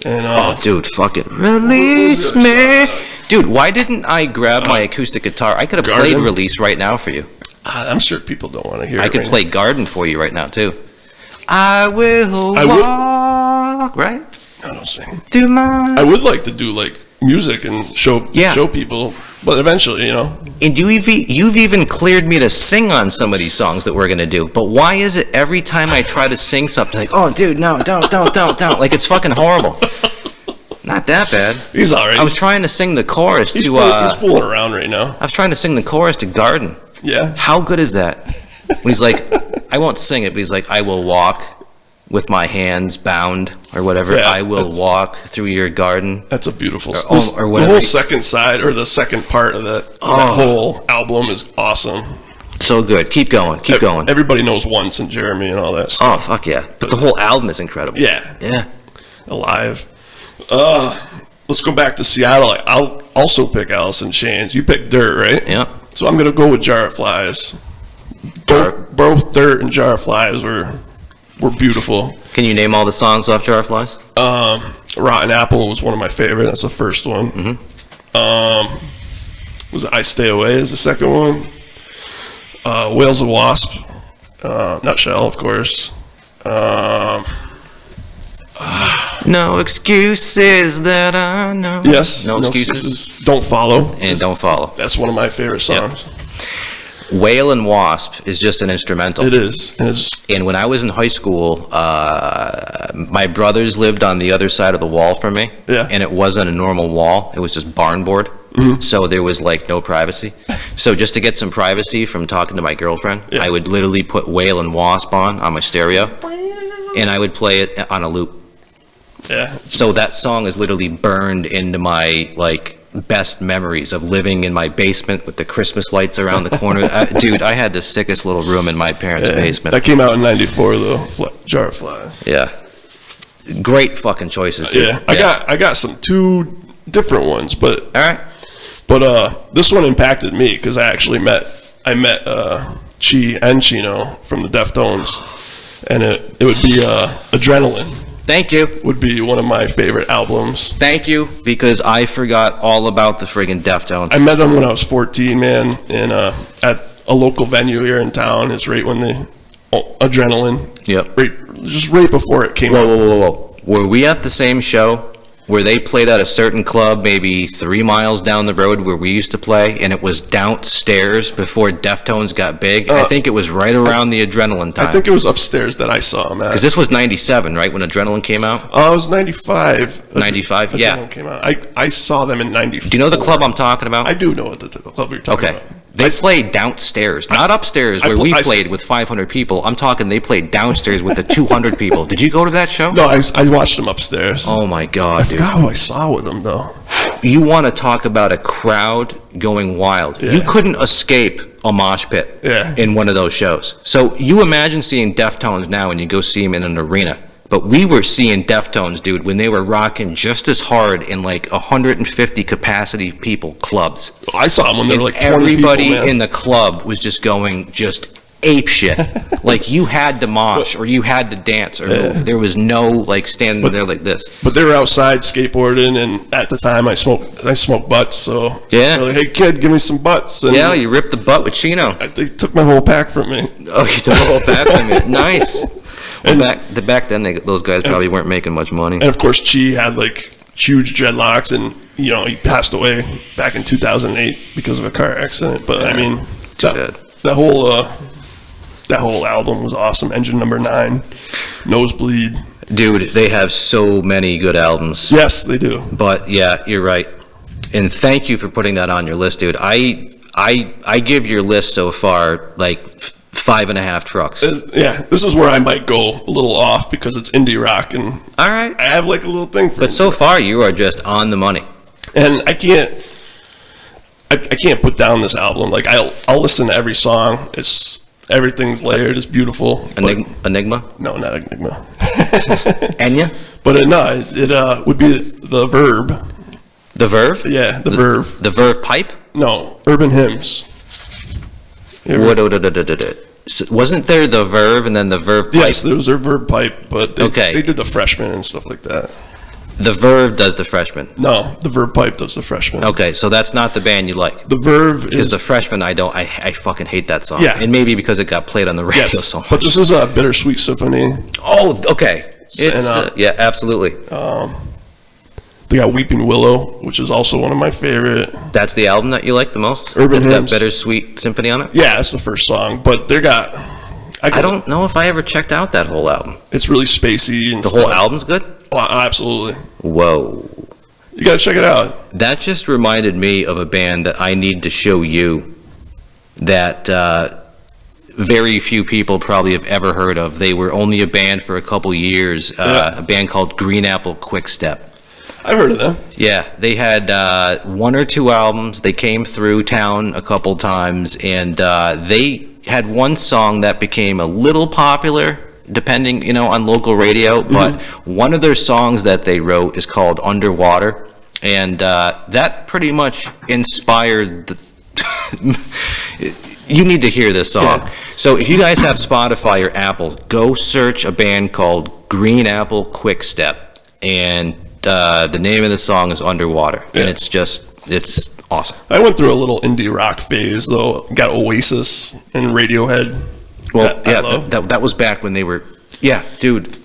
And Oh, dude, fuck it. Release me. Dude, why didn't I grab my acoustic guitar? I could have played Garden? Release right now for you. I'm sure people don't want to hear. I it could right play Garden for you right now, too. I will walk, right? now. I don't sing. Through my... I would like to do like music and show people, but eventually, And you've even cleared me to sing on some of these songs that we're going to do. But why is it every time I try to sing something, like, oh, dude, no, don't. Like, it's fucking horrible. Not that bad. He's all right. I was trying to sing the chorus He's to... fooling around right now. I was trying to sing the chorus to Garden. Yeah. How good is that? When he's like, I won't sing it, but he's like, I will walk with my hands bound, or whatever. Yeah, I will walk through your garden. That's a beautiful or whatever. The whole second side, or the second part of that whole album is awesome. So good. Keep going. Keep going. Everybody knows Once and Jeremy and all that stuff. Oh, fuck yeah. But the whole album is incredible. Yeah. Yeah. Alive. Let's go back to Seattle. I'll also pick Alice in Chains. You picked Dirt, right? Yeah. So I'm going to go with Jar of Flies. Both Dirt and Jar of Flies were beautiful. Can you name all the songs off Jar of Flies? Rotten Apple was one of my favorite. That's the first one. Was it I Stay Away is the second one. Whales of Wasp. Nutshell, of course. No excuses that I know. Yes. No excuses. Don't Follow. And Don't Follow. That's one of my favorite songs. Whale and Wasp is just an instrumental. It is. And when I was in high school, my brothers lived on the other side of the wall from me. Yeah. And it wasn't a normal wall. It was just barn board. So there was like no privacy. So just to get some privacy from talking to my girlfriend, I would literally put Whale and Wasp on my stereo, and I would play it on a loop. Yeah. So that song is literally burned into my like best memories of living in my basement with the Christmas lights around the corner. Dude, I had the sickest little room in my parents' basement. That came out in '94 though. Jar of Flies. Yeah. Great fucking choices, dude. Yeah. I got some 2 different ones, but All right. But this one impacted me because I met Chi and Chino from the Deftones, and it would be Adrenaline. Thank you. Would be one of my favorite albums. Thank you, because I forgot all about the friggin' Deftones. I met them when I was 14, man, and at a local venue here in town. It's right when Adrenaline. Yep. Right before it came out. Whoa. Were we at the same show where they played at a certain club maybe 3 miles down the road where we used to play, and it was downstairs before Deftones got big? I think it was right around the Adrenaline time. I think it was upstairs that I saw them at. Because this was 97, right, when Adrenaline came out? Oh, it was 95. 95, yeah. Adrenaline came out. I saw them in 94. Do you know the club I'm talking about? I do know what the club you're talking about. They played downstairs, not upstairs where we played with 500 people. I'm talking they played downstairs with the 200 people. Did you go to that show? No, I watched them upstairs. Oh my God, dude. I forgot who I saw with them, though. You want to talk about a crowd going wild. Yeah. You couldn't escape a mosh pit in one of those shows. So you imagine seeing Deftones now and you go see them in an arena. But we were seeing Deftones, dude, when they were rocking just as hard in like 150 capacity people clubs. I saw them when they were like 20 everybody people, man. in the club was just going just ape shit. Like, you had to mosh, or you had to dance, or move. There was no, like, standing there like this. But they were outside skateboarding, and at the time I smoked butts, so Yeah. they're like, hey kid, give me some butts. And Yeah, you ripped the butt with Chino. they took my whole pack from me. Oh, you took the whole pack from it. Nice. Well, back then, those guys probably weren't making much money. And of course, Chi had like huge dreadlocks, and you know, he passed away back in 2008 because of a car accident. But I mean, that whole album was awesome. Engine Number 9, Nosebleed. Dude, they have so many good albums. Yes, they do. But yeah, you're right. And thank you for putting that on your list, dude. I give your list so far like 5.5 trucks. Yeah, this is where I might go a little off because it's indie rock, and all right, I have like a little thing for. But so far, you are just on the money. And I can't put down this album. Like I'll listen to every song. Everything's layered. It's beautiful. Enigma? No, not Enigma. Enya? But it would be the Verve. The Verve? Yeah, the Verve. The Verve pipe? No, Urban Hymns. Wasn't there the Verve and then the Verve pipe? Yes, there was their Verve pipe, but they did the Freshman and stuff like that. The Verve does the Freshman. No, the Verve pipe does the Freshman. Okay, so that's not the band you like. The Verve is because the Freshman. I fucking hate that song. Yeah, and maybe because it got played on the radio so much. But this is a Bittersweet Symphony. Oh, okay. It's yeah, absolutely. They got Weeping Willow, which is also one of my favorite. That's the album that you like the most? Urban That's Hymns. got Bittersweet Symphony on it? Yeah, that's the first song. But they got. I don't know if I ever checked out that whole album. It's really spacey and the whole album's good? Oh, absolutely. Whoa. You gotta check it out. That just reminded me of a band that I need to show you that very few people probably have ever heard of. They were only a band for a couple years, a band called Green Apple Quickstep. I've heard of them. Yeah, they had 1 or 2 albums. They came through town a couple times, and they had one song that became a little popular, depending, on local radio. But one of their songs that they wrote is called Underwater, and that pretty much inspired you need to hear this song. Yeah. So if you guys have Spotify or Apple, go search a band called Green Apple Quickstep, and the name of the song is Underwater, and it's awesome. I went through a little indie rock phase, though. Got Oasis and Radiohead. Well, that was back when they were. Yeah, dude,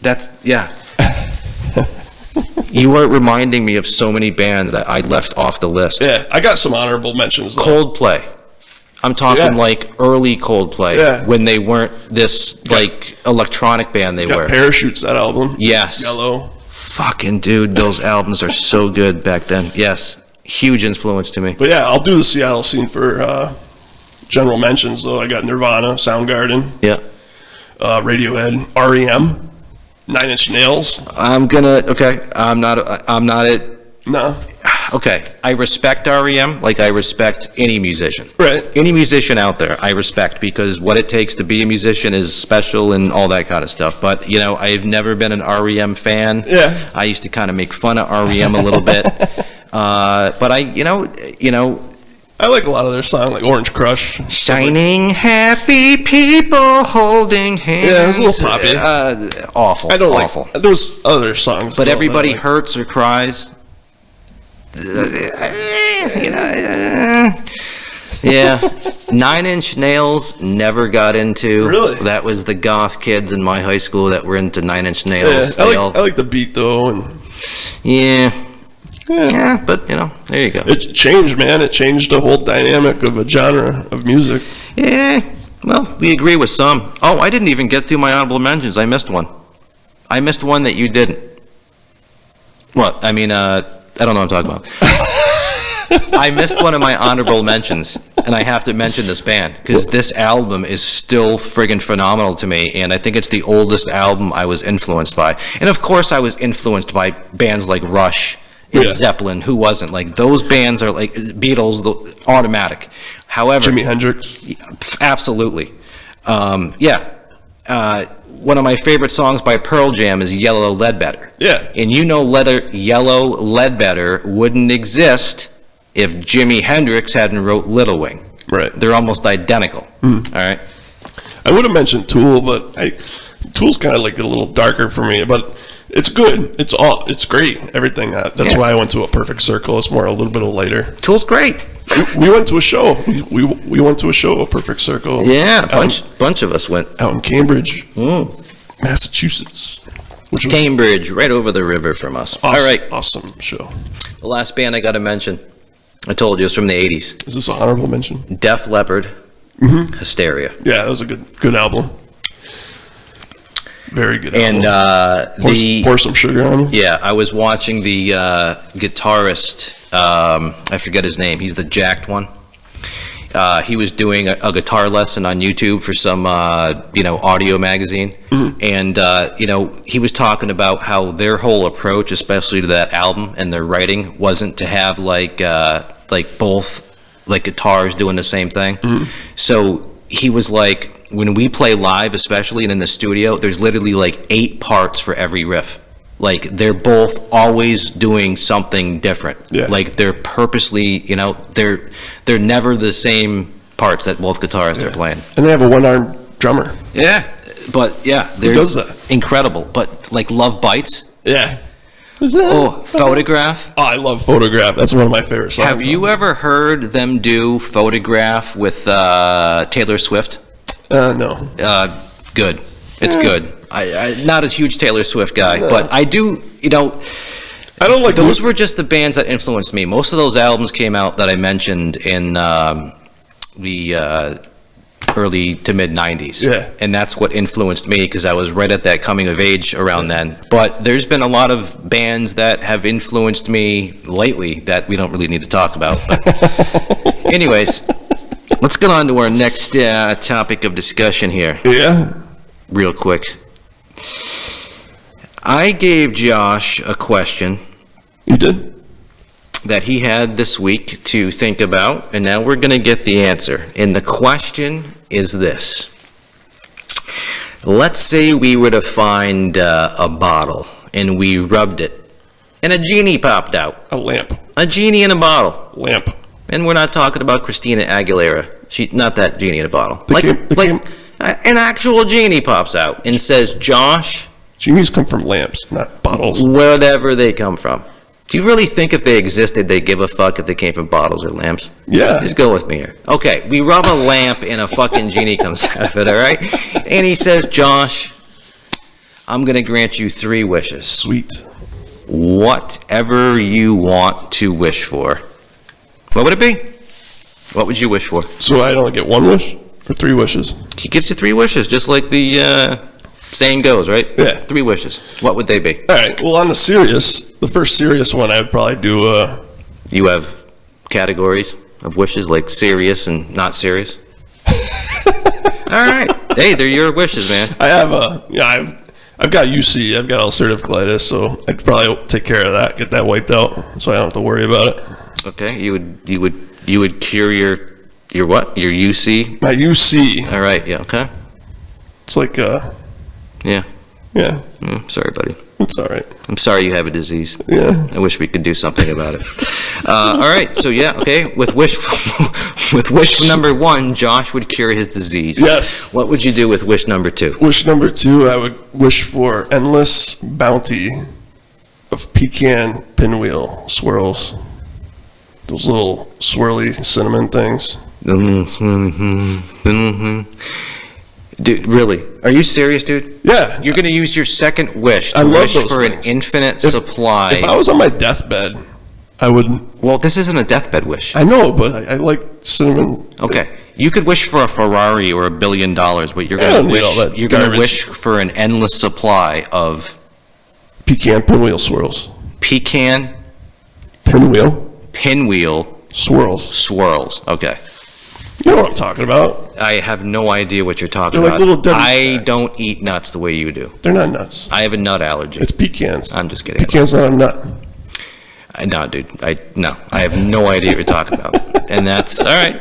You are reminding me of so many bands that I left off the list. Yeah, I got some honorable mentions, though. Coldplay. I'm talking like early Coldplay, when they weren't this electronic band they were. Parachutes, that album. Yes. Yellow. Fucking dude, those albums are so good back then. Yes, huge influence to me. But yeah, I'll do the Seattle scene for general mentions, though. I got Nirvana, Soundgarden. Yeah. Radiohead, REM, 9 Inch Nails. I'm not it. No. Okay, I respect REM like I respect any musician. Right. Any musician out there, I respect, because what it takes to be a musician is special and all that kind of stuff. But, I've never been an REM fan. Yeah. I used to kind of make fun of REM a little bit. But I like a lot of their songs, like Orange Crush. Shining happy people holding hands. Yeah, it was a little poppy. Awful. I don't awful. like those other songs. But everybody hurts or cries. Yeah. 9 Inch Nails never got into. Really? That was the goth kids in my high school that were into 9 Inch Nails. Yeah, I like the beat, though. And yeah, but there you go. It changed, man. It changed the whole dynamic of a genre of music. Yeah. Well, we agree with some. Oh, I didn't even get through my honorable mentions. I missed one. I missed one that you didn't. What? I mean, I don't know what I'm talking about. I missed one of my honorable mentions, and I have to mention this band, because this album is still friggin' phenomenal to me, and I think it's the oldest album I was influenced by. And of course I was influenced by bands like Rush and Zeppelin. Who wasn't? Like, those bands are like Beatles, automatic. However, Jimi Hendrix. Absolutely. One of my favorite songs by Pearl Jam is Yellow Ledbetter. Yeah. And Yellow Ledbetter wouldn't exist if Jimi Hendrix hadn't wrote Little Wing. Right. They're almost identical. All right. I would have mentioned Tool, but Tool's kind of like a little darker for me, but it's good. It's great. Everything. That's why I went to A Perfect Circle. It's more a little bit lighter. Tool's great. We went to a show. We went to a show, A Perfect Circle. Yeah, bunch of us went out in Cambridge, Massachusetts. Which was Cambridge, right over the river from us. Awesome, all right. Awesome show. The last band I got to mention, I told you, it's from the 80s. Is this an honorable mention? Def Leppard, Hysteria. Yeah, that was a good album. Very good album. And pour some sugar on it. Yeah, I was watching the guitarist, I forget his name, he's the jacked one. He was doing a guitar lesson on YouTube for some, audio magazine. And, he was talking about how their whole approach, especially to that album and their writing, wasn't to have both guitars doing the same thing. So he was like, when we play live, especially and in the studio, there's literally 8 parts for every riff. Like, they're both always doing something different. Yeah. Like, they're purposely, they're never the same parts that both guitarists are playing. And they have a one-armed drummer. Yeah, but they're Who does that? incredible. But Love Bites. Yeah. Oh, Photograph. Oh, I love Photograph. That's one of my favorite songs. Have you ever heard them do Photograph with Taylor Swift? No. Good. It's good. I not a huge Taylor Swift guy, but I do, I don't like those were just the bands that influenced me. Most of those albums came out that I mentioned in the early to mid 90s. Yeah. And that's what influenced me because I was right at that coming of age around then. But there's been a lot of bands that have influenced me lately that we don't really need to talk about. But anyways, let's get on to our next topic of discussion here. Yeah. Real quick. I gave Josh a question. You did? That he had this week to think about, and now we're going to get the answer. And the question is this. Let's say we were to find a bottle, and we rubbed it, and a genie popped out. A lamp. A genie in a bottle. Lamp. And we're not talking about Christina Aguilera. Not that genie in a bottle. An actual genie pops out and says, Josh. Genies come from lamps, not bottles. Wherever they come from. Do you really think if they existed, they'd give a fuck if they came from bottles or lamps? Yeah. Just go with me here. Okay, we rub a lamp and a fucking genie comes out of it, all right? And he says, Josh, I'm going to grant you 3 wishes. Sweet. Whatever you want to wish for. What would it be? What would you wish for? So I only get 1 wish or 3 wishes? He gives you 3 wishes, just like the saying goes, right? Yeah. 3 wishes. What would they be? All right. Well, on the first serious one, I'd probably do. You have categories of wishes, like serious and not serious? All right. Hey, they're your wishes, man. I have I've got UC. I've got ulcerative colitis, so I'd probably take care of that, get that wiped out, so I don't have to worry about it. Okay. You would cure your what? Your UC? My UC. All right. Yeah. Okay. It's like Yeah. Yeah. Sorry, buddy. It's all right. I'm sorry you have a disease. Yeah. I wish we could do something about it. All right. So yeah. Okay. With wish number 1, Josh would cure his disease. Yes. What would you do with wish number 2? Wish number 2, I would wish for endless bounty of pecan pinwheel swirls. Those little swirly cinnamon things. Dude, really? Are you serious, dude? Yeah. You're going to use your second wish to wish for an infinite supply. If I was on my deathbed, I would. Well, this isn't a deathbed wish. I know, but I like cinnamon. Okay. You could wish for a Ferrari or $1 billion, but you're going to wish for an endless supply of pecan pinwheel swirls. Pecan pinwheel swirls. Okay. You know what I'm talking about. I have no idea what you're talking They're like about. little Debbie I snacks. don't eat nuts the way you do. They're not nuts. I have a nut allergy. It's pecans. I'm just kidding. Pecans not a nut. No, dude. I have no idea what you're talking about. And that's all right.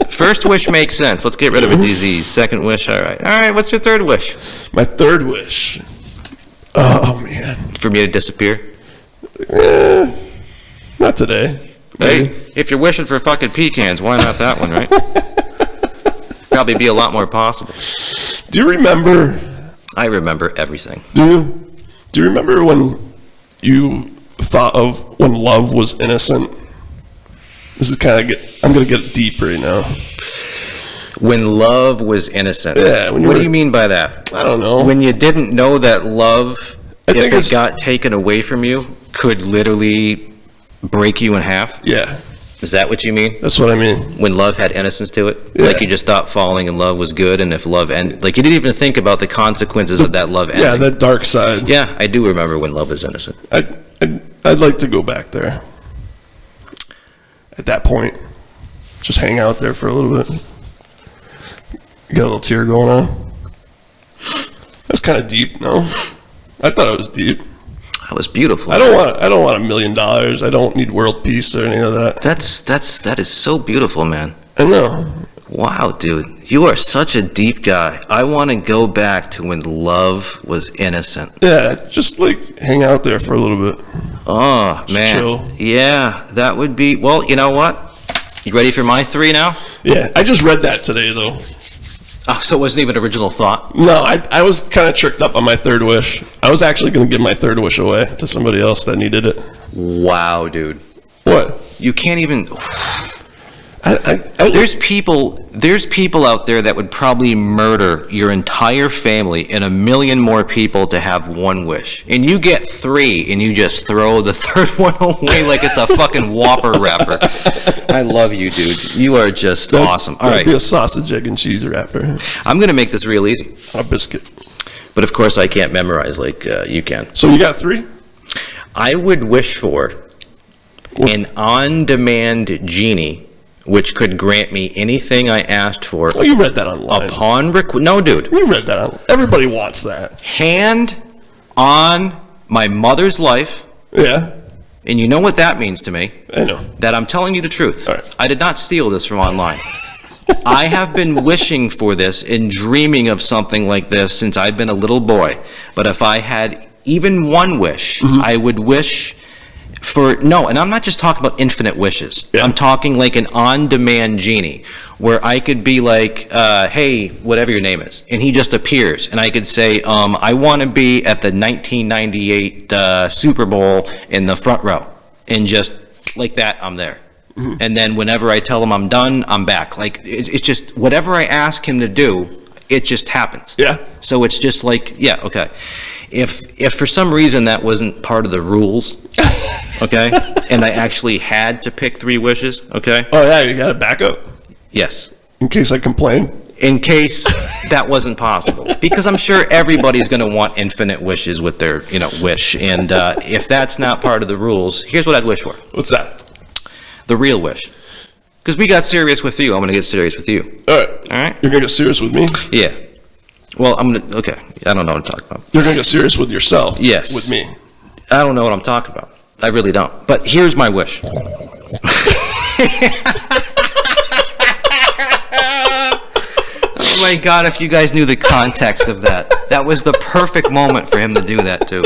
First wish makes sense. Let's get rid of a disease. Second wish, all right. All right, what's your third wish? My third wish. Oh, man. For me to disappear? Not today. Hey, if you're wishing for fucking pecans, why not that one, right? probably be a lot more possible. Do you remember? I remember everything. Do you remember when you thought of when love was innocent? This is kind of I'm gonna get deep right now. When love was innocent. Yeah. What do you mean by that? I don't know. When you didn't know that love, if it got taken away from you, could literally break you in half? Yeah. Is that what you mean? That's what I mean. When love had innocence to it? Yeah. Like you just thought falling in love was good, and if love ended, like you didn't even think about the consequences of that love ending. Yeah, that dark side. Yeah, I do remember when love was innocent. I'd like to go back there. At that point, just hang out there for a little bit. Get a little tear going on. That's kind of deep, no? I thought it was deep. That was beautiful. I don't want $1 million. I don't need world peace or any of that. That is so beautiful, man. I know. Wow, dude, you are such a deep guy. I want to go back to when love was innocent. Yeah, just like hang out there for a little bit. Oh, Just man. chill. Yeah, that would be, well, you know what? You ready for my 3 now? Yeah, I just read that today though. Oh, so it wasn't even an original thought? No, I was kind of tricked up on my 3rd wish. I was actually going to give my 3rd wish away to somebody else that needed it. Wow, dude. What? You can't even... I There's people out there that would probably murder your entire family and 1 million more people to have 1 wish. And you get 3 and you just throw the 3rd one away like it's a fucking Whopper wrapper. I love you, dude. You are just awesome. All right. Be a sausage, egg, and cheese wrapper. I'm going to make this real easy. A biscuit. But of course I can't memorize like you can. So you got 3? I would wish for an on-demand genie which could grant me anything I asked for. Oh, you read that online. Upon request. No, dude. You read that online. Everybody wants that. Hand on my mother's life. Yeah. And you know what that means to me. I know. That I'm telling you the truth. All right. I did not steal this from online. I have been wishing for this and dreaming of something like this since I've been a little boy. But if I had even 1 wish, I would wish for, no, and I'm not just talking about infinite wishes. Yeah. I'm talking like an on-demand genie where I could be like, hey, whatever your name is, and he just appears, and I could say, I want to be at the 1998 Super Bowl in the front row, and just like that, I'm there. And then whenever I tell him I'm done, I'm back. Like, it's just, whatever I ask him to do, it just happens. Yeah. So it's just like, yeah, okay. If for some reason that wasn't part of the rules, okay, and I actually had to pick 3 wishes, okay? Oh, yeah, you got a backup? Yes. In case I complain? In case that wasn't possible. Because I'm sure everybody's going to want infinite wishes with their, wish. And if that's not part of the rules, here's what I'd wish for. What's that? The real wish. Because we got serious with you, I'm going to get serious with you. All right. All right? You're going to get serious with me? Yeah. Well, okay. I don't know what I'm talking about. You're going to get serious with yourself? Yes. With me? I don't know what I'm talking about. I really don't. But here's my wish. Oh my God, if you guys knew the context of that. That was the perfect moment for him to do that, too.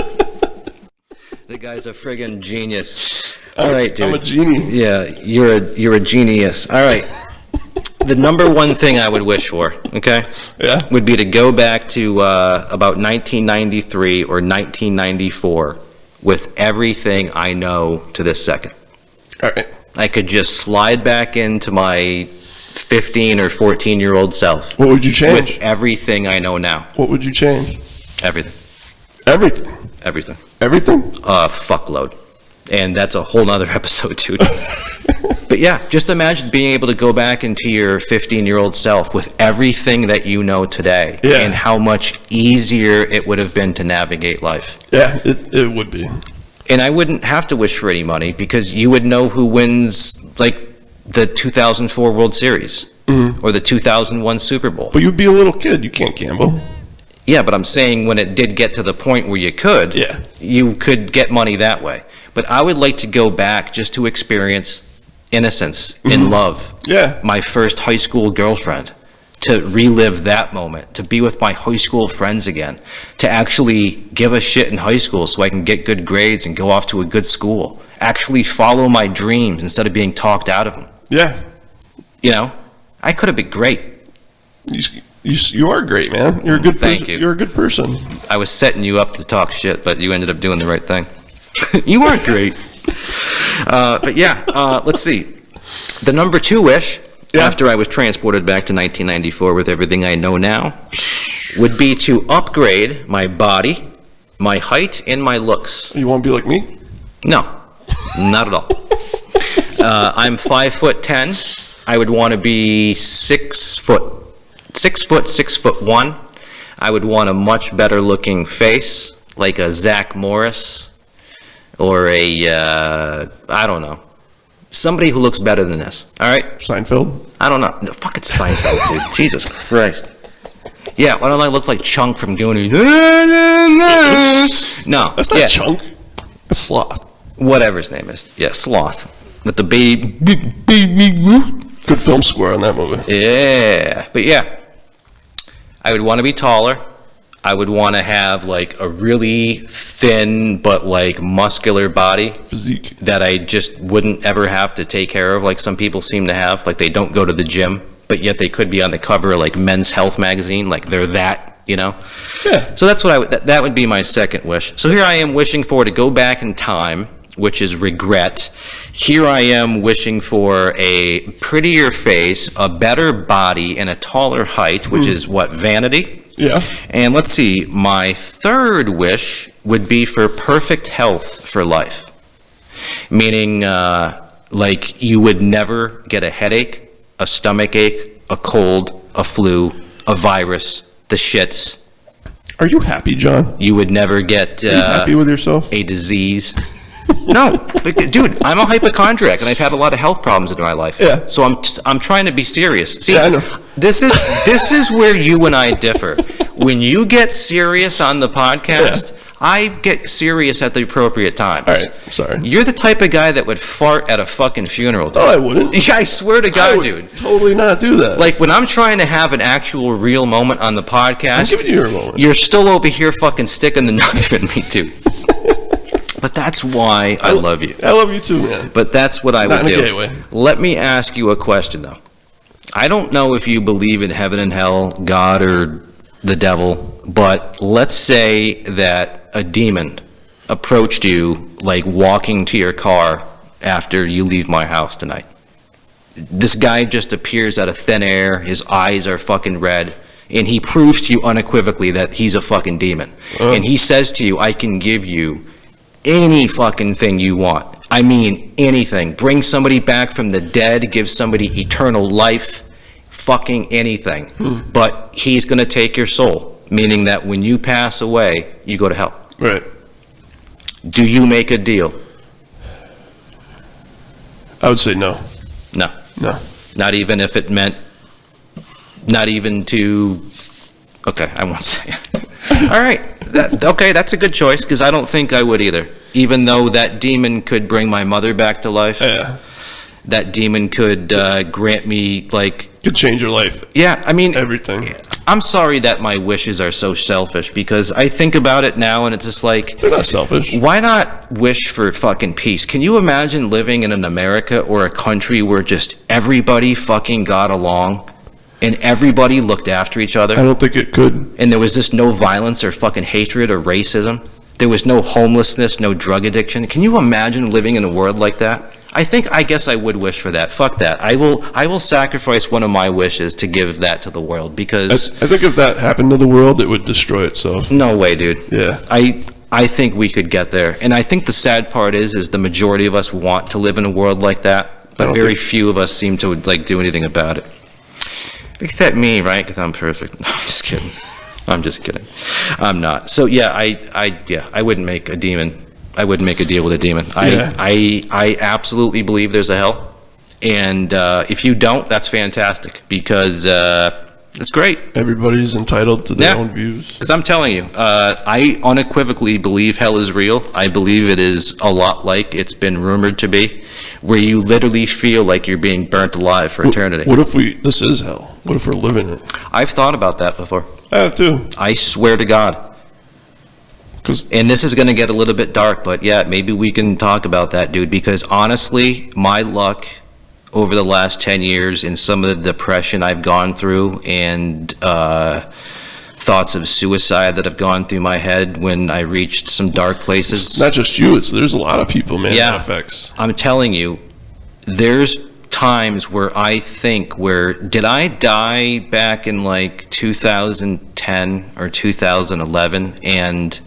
The guy's a friggin' genius. All right, dude. I'm a genie. Yeah, you're a genius. All right. The number 1 thing I would wish for, okay? Yeah. Would be to go back to about 1993 or 1994 with everything I know to this second. All right. I could just slide back into my 15 or 14-year-old self. What would you change? With everything I know now. What would you change? Everything. Everything. Everything. Everything? Fuckload. And that's a whole nother episode, dude. But yeah, just imagine being able to go back into your 15-year-old self with everything that you know today. Yeah. And how much easier it would have been to navigate life. Yeah, it would be. And I wouldn't have to wish for any money because you would know who wins, like, the 2004 World Series or the 2001 Super Bowl. But you'd be a little kid. You can't gamble. Yeah, but I'm saying when it did get to the point where you could, Yeah. you could get money that way. But I would like to go back just to experience innocence in love. Yeah. My first high school girlfriend, to relive that moment, to be with my high school friends again, to actually give a shit in high school so I can get good grades and go off to a good school, actually follow my dreams instead of being talked out of them. Yeah. I could have been great. You are great, man. You're a good person. Thank you. You're a good person. I was setting you up to talk shit, but you ended up doing the right thing. You weren't great. But yeah, let's see. The number 2 wish, after I was transported back to 1994 with everything I know now, would be to upgrade my body, my height, and my looks. You want to be like me? No, not at all. I'm 5'10". I would want to be 6 foot. 6'1". I would want a much better looking face, like a Zach Morris, or I don't know, somebody who looks better than this. All right. Seinfeld. I don't know. No, fuck it's Seinfeld, dude. Jesus Christ. Yeah. Why don't I look like Chunk from Goonies? No. That's not Chunk. That's Sloth. Whatever his name is. Yeah, Sloth. With the baby. Good film score on that movie. Yeah. But yeah. I would want to be taller. I would want to have like a really thin but like muscular body. Physique. That I just wouldn't ever have to take care of like some people seem to have. Like they don't go to the gym, but yet they could be on the cover of like Men's Health magazine. Like they're that, you know? Yeah. So that's what that would be my second wish. So here I am wishing for to go back in time, which is regret. Here I am wishing for a prettier face, a better body, and a taller height, which is what, vanity? Yeah. And let's see, my third wish would be for perfect health for life. Meaning, like, you would never get a headache, a stomach ache, a cold, a flu, a virus, the shits. Are you happy, John? You would never get Are you happy with yourself? a disease. No, dude, I'm a hypochondriac, and I've had a lot of health problems in my life. Yeah. So I'm trying to be serious. See, Yeah, I know. this is where you and I differ. When you get serious on the podcast, I get serious at the appropriate times. All right, sorry. You're the type of guy that would fart at a fucking funeral, dude. Oh, I wouldn't. Yeah, I swear to I God, would dude. totally not do that. Like, when I'm trying to have an actual real moment on the podcast, I'm giving you your moment. you're still over here fucking sticking the knife in me, too. But that's why I love you. I love you too, man. But that's what I Not would in a do. gay way. Let me ask you a question, though. I don't know if you believe in heaven and hell, God, or the devil, but let's say that a demon approached you, like walking to your car after you leave my house tonight. This guy just appears out of thin air, his eyes are fucking red, and he proves to you unequivocally that he's a fucking demon. And he says to you, I can give you any fucking thing you want. I mean, anything. Bring somebody back from the dead, give somebody eternal life, fucking anything. But he's going to take your soul, meaning that when you pass away, you go to hell. Right. Do you make a deal? I would say no. No. No. Not even if it meant, not even to, okay, I won't say it. All right. Okay, that's a good choice, because I don't think I would either. Even though that demon could bring my mother back to life. Yeah. That demon could grant me, like... Could change your life. Yeah, I mean... Everything. I'm sorry that my wishes are so selfish, because I think about it now and it's just like... They're not selfish. Why not wish for fucking peace? Can you imagine living in an America or a country where just everybody fucking got along and everybody looked after each other? I don't think it could. And there was just no violence or fucking hatred or racism? There was no homelessness, no drug addiction? Can you imagine living in a world like that? I guess I would wish for that. Fuck that. I will sacrifice one of my wishes to give that to the world, because... I think if that happened to the world, it would destroy itself. No way, dude. Yeah. I think we could get there. And I think the sad part is the majority of us want to live in a world like that, but very few of us seem to like do anything about it. Except me, right? Because I'm perfect. No, I'm just kidding. I'm not. So yeah, I wouldn't make a demon. I wouldn't make a deal with a demon. Yeah. I absolutely believe there's a hell. And if you don't, that's fantastic, because it's great. Everybody's entitled to their own views. Because I'm telling you, I unequivocally believe hell is real. I believe it is a lot like it's been rumored to be, where you literally feel like you're being burnt alive for eternity. What if this is hell? What if we're living it? I've thought about that before. I have too. I swear to God. And this is going to get a little bit dark, but yeah, maybe we can talk about that, dude, because honestly, my luck over the last 10 years and some of the depression I've gone through and thoughts of suicide that have gone through my head when I reached some dark places. It's not just you, there's a lot of people, man, Yeah. that affects. I'm telling you, there's times where I think, did I die back in like 2010 or 2011, and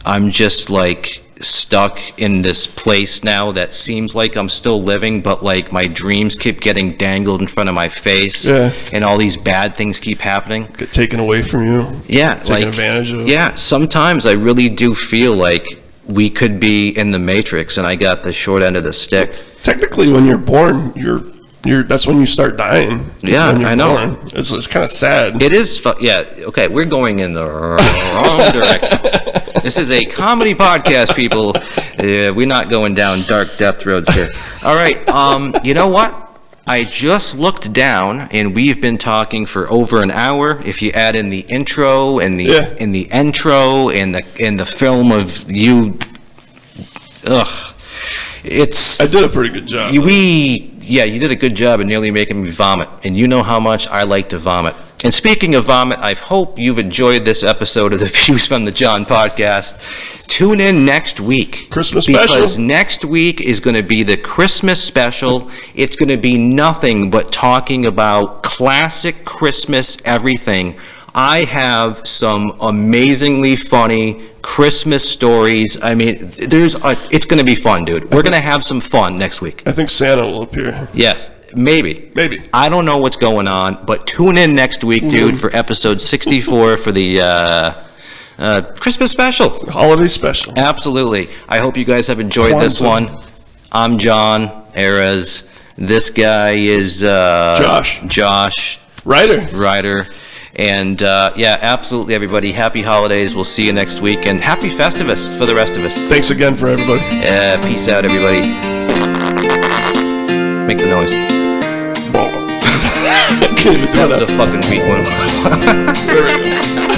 I'm just like stuck in this place now that seems like I'm still living, but like my dreams keep getting dangled in front of my face, Yeah. and all these bad things keep happening. Get taken away from you. Yeah, Taken advantage of. Yeah, sometimes I really do feel like we could be in the Matrix, and I got the short end of the stick. Technically, when you're born, you're that's when you start dying. Yeah, when you're I know. born. It's kind of sad. It is, yeah, okay, we're going in the wrong direction. This is a comedy podcast, people. We're not going down dark depth roads here. All right, you know what? I just looked down, and we've been talking for over an hour. If you add in the intro and the intro and the film of you, I did a pretty good job. You did a good job of nearly making me vomit, and you know how much I like to vomit. And speaking of vomit, I hope you've enjoyed this episode of the Views from the John podcast. Tune in next week. Christmas special. Because next week is going to be the Christmas special. It's going to be nothing but talking about classic Christmas everything. I have some amazingly funny Christmas stories. I mean, it's going to be fun, dude. We're going to have some fun next week. I think Santa will appear. Yes, maybe. Maybe. I don't know what's going on, but tune in next week, dude, for episode 64 for the Christmas special. Holiday special. Absolutely. I hope you guys have enjoyed this one. I'm Jon Arez. This guy is Josh. Ryder. And absolutely, everybody. Happy holidays. We'll see you next week. And happy Festivus for the rest of us. Thanks again for everybody. Peace out, everybody. Make the noise. Can't even do That was a fucking weak one. There we go.